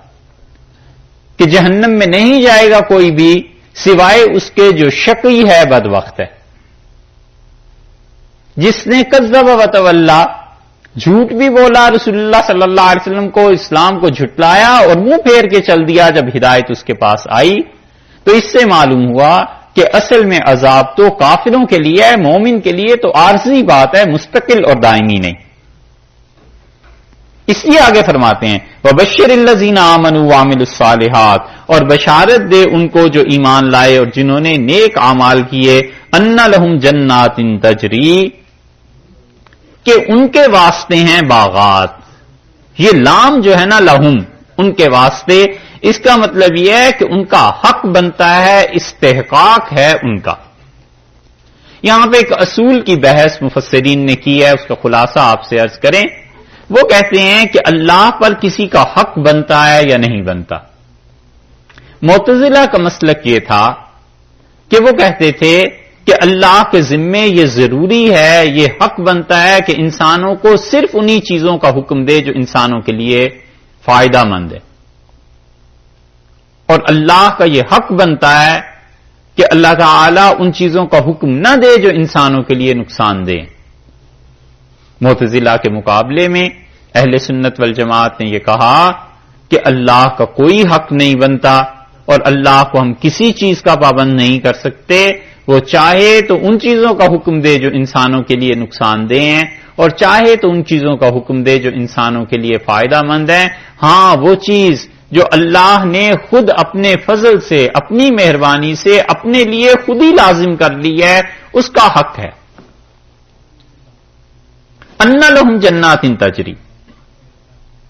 کہ جہنم میں نہیں جائے گا کوئی بھی سوائے اس کے جو شقی ہے، بدبخت ہے، جس نے کذب وتولی، جھوٹ بھی بولا رسول اللہ صلی اللہ علیہ وسلم کو، اسلام کو جھٹلایا اور منہ پھیر کے چل دیا جب ہدایت اس کے پاس آئی. تو اس سے معلوم ہوا کہ اصل میں عذاب تو کافروں کے لیے ہے، مومن کے لیے تو عارضی بات ہے، مستقل اور دائمی نہیں. اس لیے آگے فرماتے ہیں وبشر الذین آمنوا وعملوا الصالحات، اور بشارت دے ان کو جو ایمان لائے اور جنہوں نے نیک اعمال کیے، ان لہم جنات تجری، کہ ان کے واسطے ہیں باغات. یہ لام جو ہے نا لہم، ان کے واسطے، اس کا مطلب یہ ہے کہ ان کا حق بنتا ہے، استحقاق ہے ان کا. یہاں پہ ایک اصول کی بحث مفسرین نے کی ہے، اس کا خلاصہ آپ سے عرض کریں. وہ کہتے ہیں کہ اللہ پر کسی کا حق بنتا ہے یا نہیں بنتا. معتزلہ کا مسلک یہ تھا کہ وہ کہتے تھے کہ اللہ کے ذمے یہ ضروری ہے، یہ حق بنتا ہے کہ انسانوں کو صرف انہی چیزوں کا حکم دے جو انسانوں کے لیے فائدہ مند ہے، اور اللہ کا یہ حق بنتا ہے کہ اللہ تعالی ان چیزوں کا حکم نہ دے جو انسانوں کے لیے نقصان دے. معتزلہ کے مقابلے میں اہل سنت والجماعت نے یہ کہا کہ اللہ کا کوئی حق نہیں بنتا، اور اللہ کو ہم کسی چیز کا پابند نہیں کر سکتے. وہ چاہے تو ان چیزوں کا حکم دے جو انسانوں کے لیے نقصان دہ ہیں، اور چاہے تو ان چیزوں کا حکم دے جو انسانوں کے لیے فائدہ مند ہیں. ہاں، وہ چیز جو اللہ نے خود اپنے فضل سے، اپنی مہربانی سے اپنے لیے خود ہی لازم کر لی ہے، اس کا حق ہے. ان لہم جنات تجری،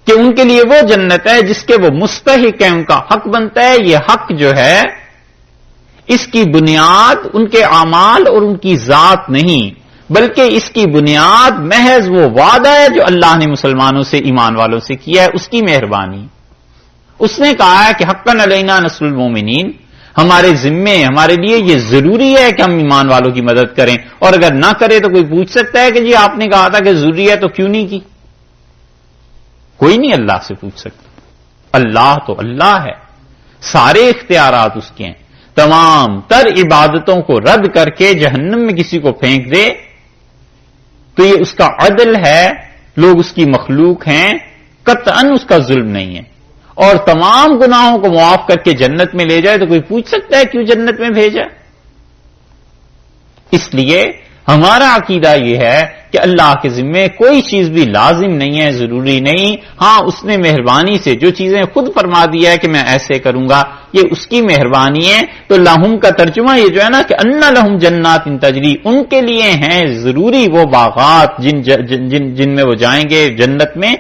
کہ ان کے لیے وہ جنت ہے جس کے وہ مستحق ہیں، ان کا حق بنتا ہے. یہ حق جو ہے اس کی بنیاد ان کے اعمال اور ان کی ذات نہیں، بلکہ اس کی بنیاد محض وہ وعدہ ہے جو اللہ نے مسلمانوں سے، ایمان والوں سے کیا ہے، اس کی مہربانی. اس نے کہا ہے کہ حقاً علینا نصر المومنین، ہمارے ذمے، ہمارے لیے یہ ضروری ہے کہ ہم ایمان والوں کی مدد کریں، اور اگر نہ کرے تو کوئی پوچھ سکتا ہے کہ جی آپ نے کہا تھا کہ ضروری ہے تو کیوں نہیں کی؟ کوئی نہیں اللہ سے پوچھ سکتا. اللہ تو اللہ ہے، سارے اختیارات اس کے ہیں. تمام تر عبادتوں کو رد کر کے جہنم میں کسی کو پھینک دے تو یہ اس کا عدل ہے، لوگ اس کی مخلوق ہیں، قطعاً اس کا ظلم نہیں ہے. اور تمام گناہوں کو معاف کر کے جنت میں لے جائے تو کوئی پوچھ سکتا ہے کیوں جنت میں بھیجا؟ اس لیے ہمارا عقیدہ یہ ہے کہ اللہ کے ذمے کوئی چیز بھی لازم نہیں ہے، ضروری نہیں. ہاں، اس نے مہربانی سے جو چیزیں خود فرما دیا ہے کہ میں ایسے کروں گا، یہ اس کی مہربانی ہے. تو لہم کا ترجمہ یہ جو ہے نا کہ ان لہم جنات تجری، ان کے لیے ہیں ضروری وہ باغات جن میں وہ جائیں گے جنت میں.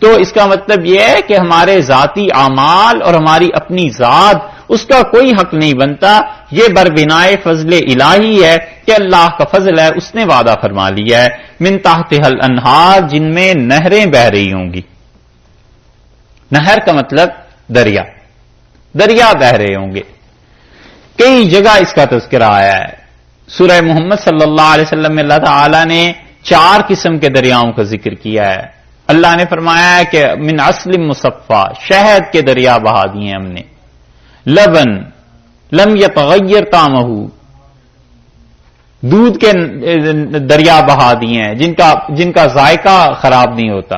تو اس کا مطلب یہ ہے کہ ہمارے ذاتی اعمال اور ہماری اپنی ذات، اس کا کوئی حق نہیں بنتا. یہ بربنائے فضل الہی ہے کہ اللہ کا فضل ہے، اس نے وعدہ فرما لیا ہے. من تحتها الانہار، جن میں نہریں بہ رہی ہوں گی. نہر کا مطلب دریا، دریا بہ رہے ہوں گے. کئی جگہ اس کا تذکرہ آیا ہے. سورہ محمد صلی اللہ علیہ وسلم میں اللہ تعالی نے 4 قسم کے دریاؤں کا ذکر کیا ہے. اللہ نے فرمایا ہے کہ من عسل مصفا، شہد کے دریا بہا دیے ہم نے. لبن لم یتغیر طعمہ، دودھ کے دریا بہا دیے ہیں جن کا ذائقہ خراب نہیں ہوتا.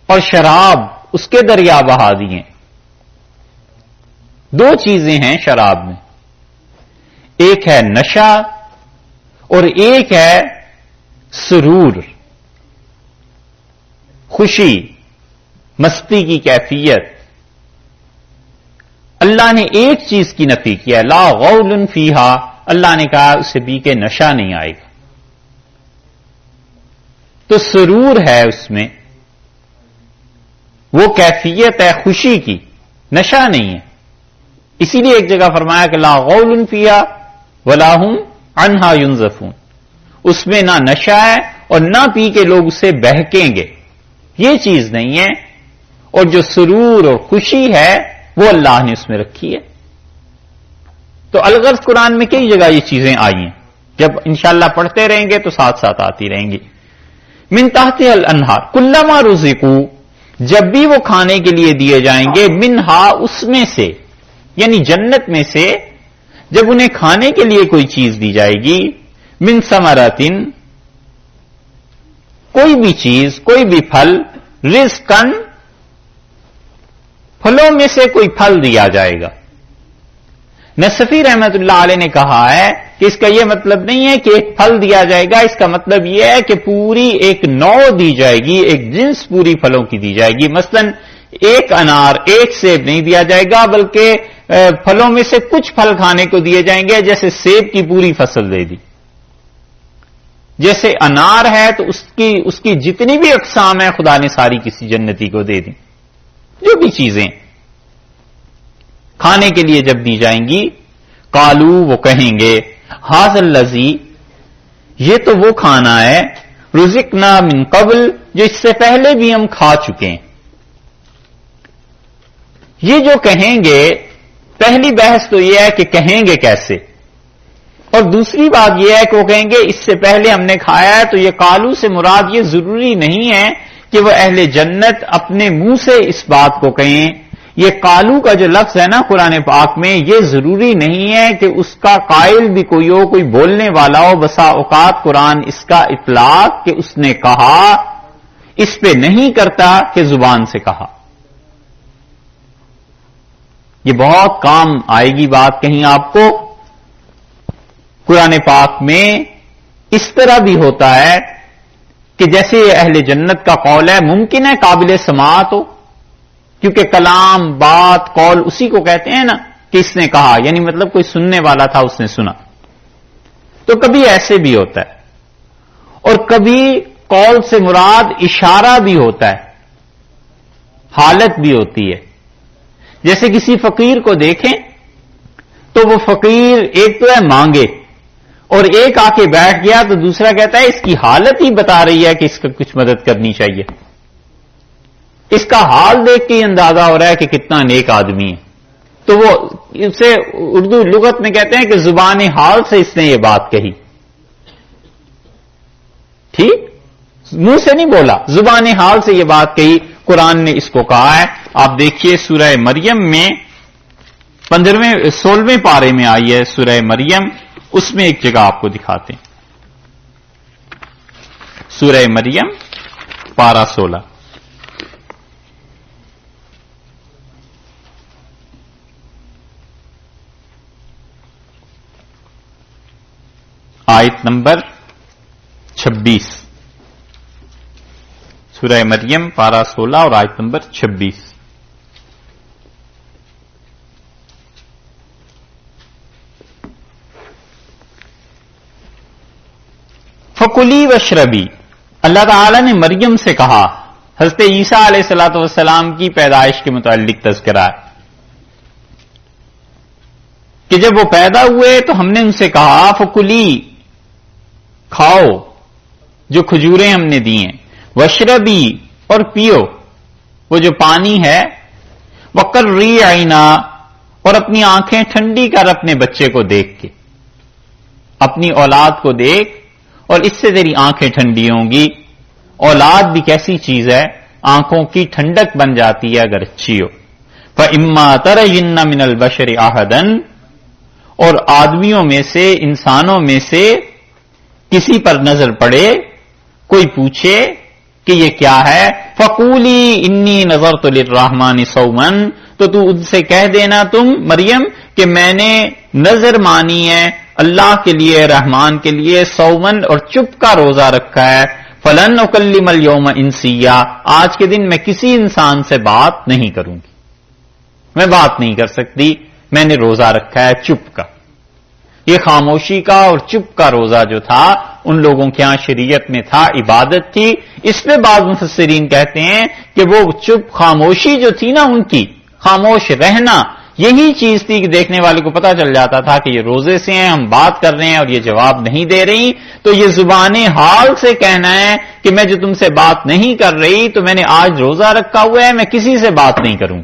اور شراب، اس کے دریا بہا دیے. 2 چیزیں ہیں شراب میں، ایک ہے نشہ اور ایک ہے سرور، خوشی، مستی کی کیفیت. اللہ نے ایک چیز کی نفی کیا، لا غول فیہا، اللہ نے کہا اسے پی کے نشہ نہیں آئے گا. تو سرور ہے اس میں، وہ کیفیت ہے خوشی کی، نشہ نہیں ہے. اسی لیے ایک جگہ فرمایا کہ لا غول فیہا، ولا هم عنها ينزفون، اس میں نہ نشہ ہے اور نہ پی کے لوگ اسے بہکیں گے، یہ چیز نہیں ہے. اور جو سرور اور خوشی ہے وہ اللہ نے اس میں رکھی ہے. تو الغرض قرآن میں کئی جگہ یہ چیزیں آئی ہیں، جب انشاءاللہ پڑھتے رہیں گے تو ساتھ ساتھ آتی رہیں گی. من تحتها الانہار کلما رزقوا، جب بھی وہ کھانے کے لیے دیے جائیں گے، منہا اس میں سے، یعنی جنت میں سے جب انہیں کھانے کے لیے کوئی چیز دی جائے گی، من ثمراتن، کوئی بھی چیز، کوئی بھی پھل، رزقن، پھلوں میں سے کوئی پھل دیا جائے گا. نصفی رحمت اللہ علیہ نے کہا ہے کہ اس کا یہ مطلب نہیں ہے کہ ایک پھل دیا جائے گا، اس کا مطلب یہ ہے کہ پوری ایک نوع دی جائے گی، ایک جنس پوری پھلوں کی دی جائے گی. مثلا ایک انار، ایک سیب نہیں دیا جائے گا، بلکہ پھلوں میں سے کچھ پھل کھانے کو دیے جائیں گے، جیسے سیب کی پوری فصل دے دی. جیسے انار ہے تو اس کی جتنی بھی اقسام ہیں خدا نے ساری کسی جنتی کو دے دی. جو بھی چیزیں کھانے کے لیے جب دی جائیں گی، قالو، وہ کہیں گے، ھذا الذی، یہ تو وہ کھانا ہے، رزقنا من قبل، جو اس سے پہلے بھی ہم کھا چکے ہیں. یہ جو کہیں گے، پہلی بحث تو یہ ہے کہ کہیں گے کیسے، اور دوسری بات یہ ہے کہ وہ کہیں گے اس سے پہلے ہم نے کھایا ہے. تو یہ قالو سے مراد یہ ضروری نہیں ہے کہ وہ اہل جنت اپنے منہ سے اس بات کو کہیں. یہ قالو کا جو لفظ ہے نا قرآن پاک میں، یہ ضروری نہیں ہے کہ اس کا قائل بھی کوئی ہو، کوئی بولنے والا ہو. بسا اوقات قرآن اس کا اطلاق کہ اس نے کہا اس پہ نہیں کرتا کہ زبان سے کہا. یہ بہت کام آئے گی بات کہیں آپ کو. قرآن پاک میں اس طرح بھی ہوتا ہے کہ جیسے یہ اہل جنت کا قول ہے، ممکن ہے قابل سماعت ہو، کیونکہ کلام، بات، قول اسی کو کہتے ہیں نا کہ اس نے کہا، یعنی مطلب کوئی سننے والا تھا اس نے سنا. تو کبھی ایسے بھی ہوتا ہے، اور کبھی قول سے مراد اشارہ بھی ہوتا ہے، حالت بھی ہوتی ہے. جیسے کسی فقیر کو دیکھیں تو وہ فقیر ایک تو ہے مانگے، اور ایک آ کے بیٹھ گیا تو دوسرا کہتا ہے اس کی حالت ہی بتا رہی ہے کہ اس کا کچھ مدد کرنی چاہیے. اس کا حال دیکھ کے اندازہ ہو رہا ہے کہ کتنا نیک آدمی ہے. تو وہ اسے اردو لغت میں کہتے ہیں کہ زبان حال سے اس نے یہ بات کہی. ٹھیک، منہ سے نہیں بولا، زبان حال سے یہ بات کہی. قرآن نے اس کو کہا ہے. آپ دیکھیے سورہ مریم میں 16ویں پارے میں آئی ہے سورہ مریم، اس میں ایک جگہ آپ کو دکھاتے ہیں. سورہ مریم پارہ 16، آیت نمبر 26. سورہ مریم پارہ 16 اور آیت نمبر 26. فکلی وشربی، اللہ تعالی نے مریم سے کہا، حضرت عیسیٰ علیہ الصلوۃ والسلام کی پیدائش کے متعلق تذکرہ ہے کہ جب وہ پیدا ہوئے تو ہم نے ان سے کہا فکلی، کھاؤ جو کھجوریں ہم نے دی ہیں، وشربی، اور پیو وہ جو پانی ہے، وقرری عینا، اور اپنی آنکھیں ٹھنڈی کر اپنے بچے کو دیکھ کے، اپنی اولاد کو دیکھ اور اس سے تیری آنکھیں ٹھنڈی ہوں گی. اولاد بھی کیسی چیز ہے، آنکھوں کی ٹھنڈک بن جاتی ہے اگر اچھی ہو. فَإِمَّا تَرَيِنَّ مِنَ الْبَشَرِ أَحَدًا، اور آدمیوں میں سے، انسانوں میں سے کسی پر نظر پڑے، کوئی پوچھے کہ یہ کیا ہے، فَقُولِي إِنِّي نَظَرْتُ لِلرَّحْمَنِ صَوْمًا، تو ان سے کہہ دینا تم مریم کہ میں نے نظر مانی ہے اللہ کے لیے، رحمان کے لیے، صومن، اور چپ کا روزہ رکھا ہے. فَلَنْ أُكَلِّمَ الْيَوْمَ إِنسِيًّا، آج کے دن میں کسی انسان سے بات نہیں کروں گی، میں بات نہیں کر سکتی، میں نے روزہ رکھا ہے چپ کا. یہ خاموشی کا اور چپ کا روزہ جو تھا ان لوگوں کے ہاں شریعت میں تھا، عبادت تھی. اس پہ بعض مفسرین کہتے ہیں کہ وہ چپ خاموشی جو تھی نا ان کی، خاموش رہنا، یہی چیز تھی کہ دیکھنے والے کو پتا چل جاتا تھا کہ یہ روزے سے ہیں، ہم بات کر رہے ہیں اور یہ جواب نہیں دے رہی، تو یہ زبان حال سے کہنا ہے کہ میں جو تم سے بات نہیں کر رہی تو میں نے آج روزہ رکھا ہوا ہے، میں کسی سے بات نہیں کروں.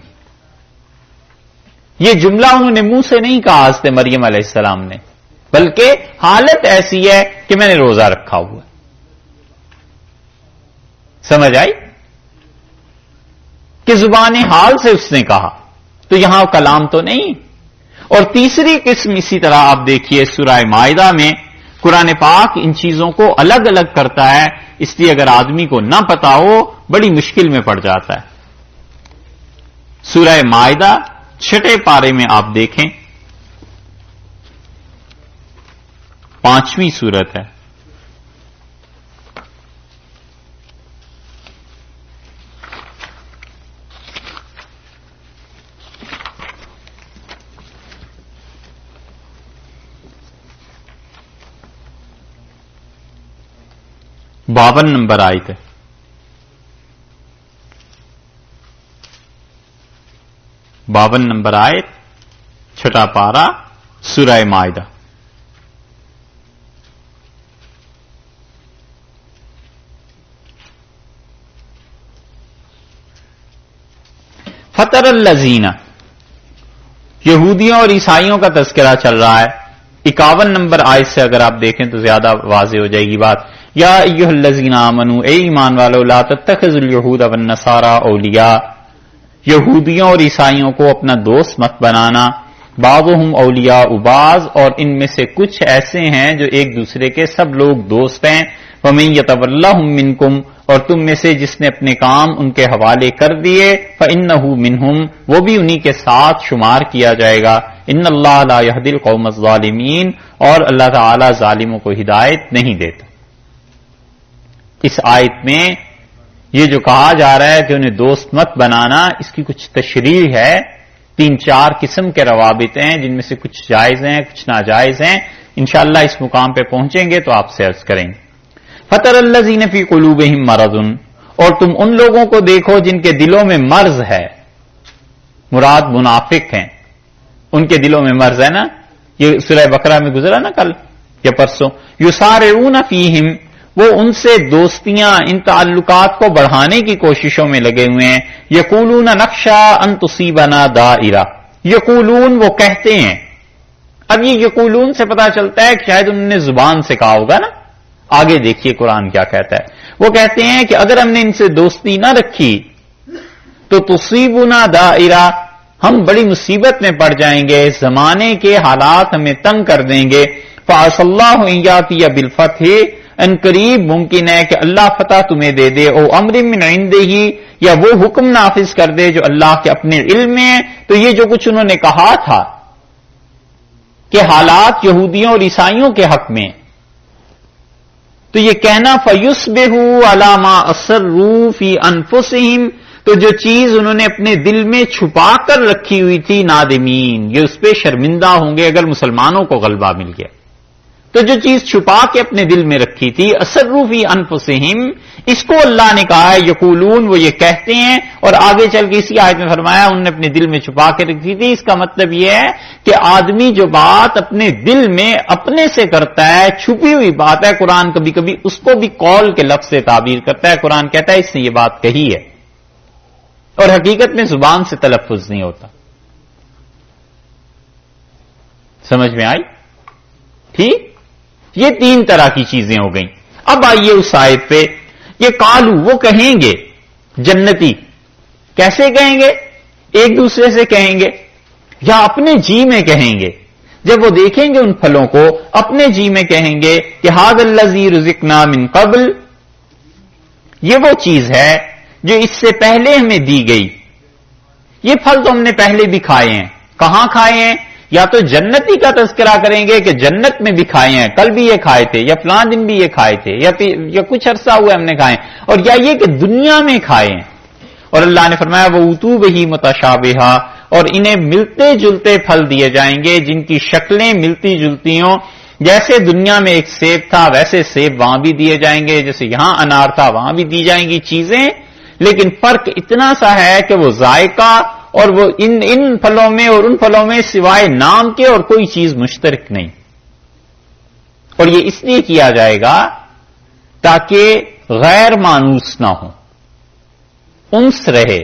یہ جملہ انہوں نے منہ سے نہیں کہا حضرت مریم علیہ السلام نے، بلکہ حالت ایسی ہے کہ میں نے روزہ رکھا ہوا ہے. سمجھ آئی کہ زبان حال سے اس نے کہا، تو یہاں کلام تو نہیں. اور تیسری قسم اسی طرح آپ دیکھیے سورہ مائدہ میں قرآن پاک ان چیزوں کو الگ الگ کرتا ہے، اس لیے اگر آدمی کو نہ پتا ہو بڑی مشکل میں پڑ جاتا ہے. سورہ مائدہ 6 پارے میں آپ دیکھیں، 5ویں سورت ہے. باون نمبر آیت ہے. باون نمبر آیت 6 پارہ سورہ مائدہ. فطر الذین، یہودیوں اور عیسائیوں کا تذکرہ چل رہا ہے. 51 نمبر آیت سے اگر آپ دیکھیں تو زیادہ واضح ہو جائے گی بات. یا ایھا الذین آمنوا، اے ایمان والو، لا تتخذوا اليہود والنصارى اولیاء، یہودیوں اور عیسائیوں کو اپنا دوست مت بنانا. بعضهم اولیاء بعض، اور ان میں سے کچھ ایسے ہیں جو ایک دوسرے کے سب لوگ دوست ہیں. ومن یتولہم منکم، اور تم میں سے جس نے اپنے کام ان کے حوالے کر دیے، فإنہ منہم، وہ بھی انہی کے ساتھ شمار کیا جائے گا. ان اللہ لا یہدی القوم الظالمین، اور اللہ تعالی ظالموں کو ہدایت نہیں دیتا. اس آیت میں یہ جو کہا جا رہا ہے کہ انہیں دوست مت بنانا، اس کی کچھ تشریح ہے. 3-4 قسم کے روابط ہیں جن میں سے کچھ جائز ہیں، کچھ ناجائز ہیں. انشاءاللہ اس مقام پہ پہنچیں گے تو آپ سے عرض کریں گے. فطر الذین فی قلوبہم مرض، اور تم ان لوگوں کو دیکھو جن کے دلوں میں مرض ہے. مراد منافق ہیں، ان کے دلوں میں مرض ہے نا. یہ سورہ بقرہ میں گزرا نا کل یا پرسوں. یسارعون فیہم، وہ ان سے دوستیاں، ان تعلقات کو بڑھانے کی کوششوں میں لگے ہوئے ہیں. یقولون نخشی ان تصیبنا دائرہ، یقولون وہ کہتے ہیں. اب یہ یقولون سے پتا چلتا ہے کہ شاید انہوں نے زبان سے کہا ہوگا نا. آگے دیکھیے قرآن کیا کہتا ہے. وہ کہتے ہیں کہ اگر ہم نے ان سے دوستی نہ رکھی تو تصیبنا دائرہ، ہم بڑی مصیبت میں پڑ جائیں گے، زمانے کے حالات ہمیں تنگ کر دیں گے. فعسى اللہ ان یاتی بالفتح، ان قریب ممکن ہے کہ اللہ فتح تمہیں دے دے. او امر من عنده، یا وہ حکم نافذ کر دے جو اللہ کے اپنے علم میں ہے. تو یہ جو کچھ انہوں نے کہا تھا کہ حالات یہودیوں اور عیسائیوں کے حق میں، تو یہ کہنا فَيُصْبِحُوا عَلَى مَا أَسَرُّوا فِي أَنفُسِهِمْ، تو جو چیز انہوں نے اپنے دل میں چھپا کر رکھی ہوئی تھی، نادمین، یہ اس پہ شرمندہ ہوں گے اگر مسلمانوں کو غلبہ مل گیا. تو جو چیز چھپا کے اپنے دل میں رکھی تھی، أَسَرُّوا فِي أَنفُسِهِمْ، اس کو اللہ نے کہا ہے یقولون، وہ یہ کہتے ہیں. اور آگے چل کے اسی آیت میں فرمایا انہوں نے اپنے دل میں چھپا کے رکھی تھی. اس کا مطلب یہ ہے کہ آدمی جو بات اپنے دل میں اپنے سے کرتا ہے، چھپی ہوئی بات ہے، قرآن کبھی کبھی اس کو بھی قول کے لفظ سے تعبیر کرتا ہے. قرآن کہتا ہے اس نے یہ بات کہی ہے، اور حقیقت میں زبان سے تلفظ نہیں ہوتا. سمجھ میں آئی؟ ٹھیک، یہ 3 طرح کی چیزیں ہو گئیں. اب آئیے اس آیت پہ. یہ قالو، وہ کہیں گے جنتی. کیسے کہیں گے؟ ایک دوسرے سے کہیں گے یا اپنے جی میں کہیں گے. جب وہ دیکھیں گے ان پھلوں کو، اپنے جی میں کہیں گے کہ ھذا الذی رزقنا من قبل، یہ وہ چیز ہے جو اس سے پہلے ہمیں دی گئی. یہ پھل تو ہم نے پہلے بھی کھائے ہیں. کہاں کھائے ہیں؟ یا تو جنتی کا تذکرہ کریں گے کہ جنت میں بھی کھائے ہیں، کل بھی یہ کھائے تھے، یا فلاں دن بھی یہ کھائے تھے، یا کچھ عرصہ ہوا ہم نے کھائے ہیں. اور یا یہ کہ دنیا میں کھائے ہیں. اور اللہ نے فرمایا وَأُوتُوا بِهِ مُتَشَابِهًا، اور انہیں ملتے جلتے پھل دیے جائیں گے جن کی شکلیں ملتی جلتی ہوں. جیسے دنیا میں ایک سیب تھا ویسے سیب وہاں بھی دیے جائیں گے، جیسے یہاں انار تھا وہاں بھی دی جائیں گی چیزیں. لیکن فرق اتنا سا ہے کہ وہ ذائقہ اور وہ ان پھلوں میں اور ان پھلوں میں سوائے نام کے اور کوئی چیز مشترک نہیں. اور یہ اس لیے کیا جائے گا تاکہ غیر مانوس نہ ہو، انس رہے،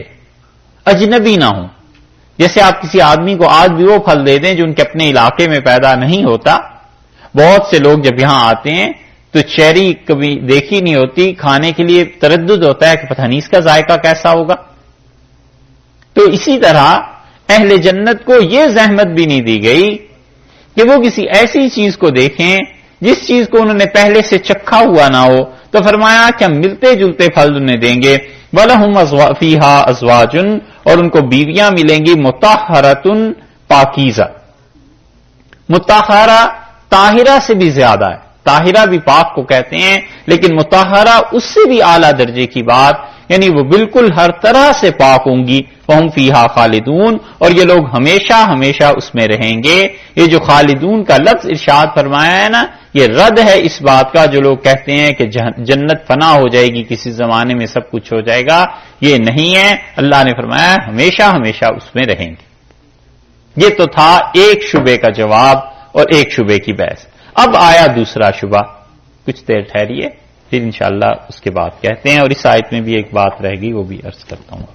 اجنبی نہ ہو. جیسے آپ کسی آدمی کو آج بھی وہ پھل دے دیں جو ان کے اپنے علاقے میں پیدا نہیں ہوتا. بہت سے لوگ جب یہاں آتے ہیں تو چیری کبھی دیکھی نہیں ہوتی، کھانے کے لیے تردد ہوتا ہے کہ پتہ نہیں اس کا ذائقہ کیسا ہوگا. تو اسی طرح اہل جنت کو یہ زحمت بھی نہیں دی گئی کہ وہ کسی ایسی چیز کو دیکھیں جس چیز کو انہوں نے پہلے سے چکھا ہوا نہ ہو. تو فرمایا کہ ہم ملتے جلتے پھل انہیں دیں گے. وَلَهُمْ فِيهَا أَزْوَاجٌ، اور ان کو بیویاں ملیں گی مطہرۃ پاکیزہ. مطہرہ طاہرہ سے بھی زیادہ ہے، طاہرہ بھی پاک کو کہتے ہیں، لیکن مطہرہ اس سے بھی اعلیٰ درجے کی بات، یعنی وہ بالکل ہر طرح سے پاک ہوں گی. وَهُمْ فِيهَا خَالِدُونَ، اور یہ لوگ ہمیشہ ہمیشہ اس میں رہیں گے. یہ جو خالدون کا لفظ ارشاد فرمایا ہے نا، یہ رد ہے اس بات کا جو لوگ کہتے ہیں کہ جنت فنا ہو جائے گی، کسی زمانے میں سب کچھ ہو جائے گا. یہ نہیں ہے، اللہ نے فرمایا ہمیشہ ہمیشہ اس میں رہیں گے. یہ تو تھا ایک شبے کا جواب اور ایک شبے کی بحث. اب آیا دوسرا شبہ، کچھ دیر ٹھہریے پھر انشاءاللہ اس کے بعد کہتے ہیں. اور اس آیت میں بھی ایک بات رہ گئی، وہ بھی عرض کرتا ہوں.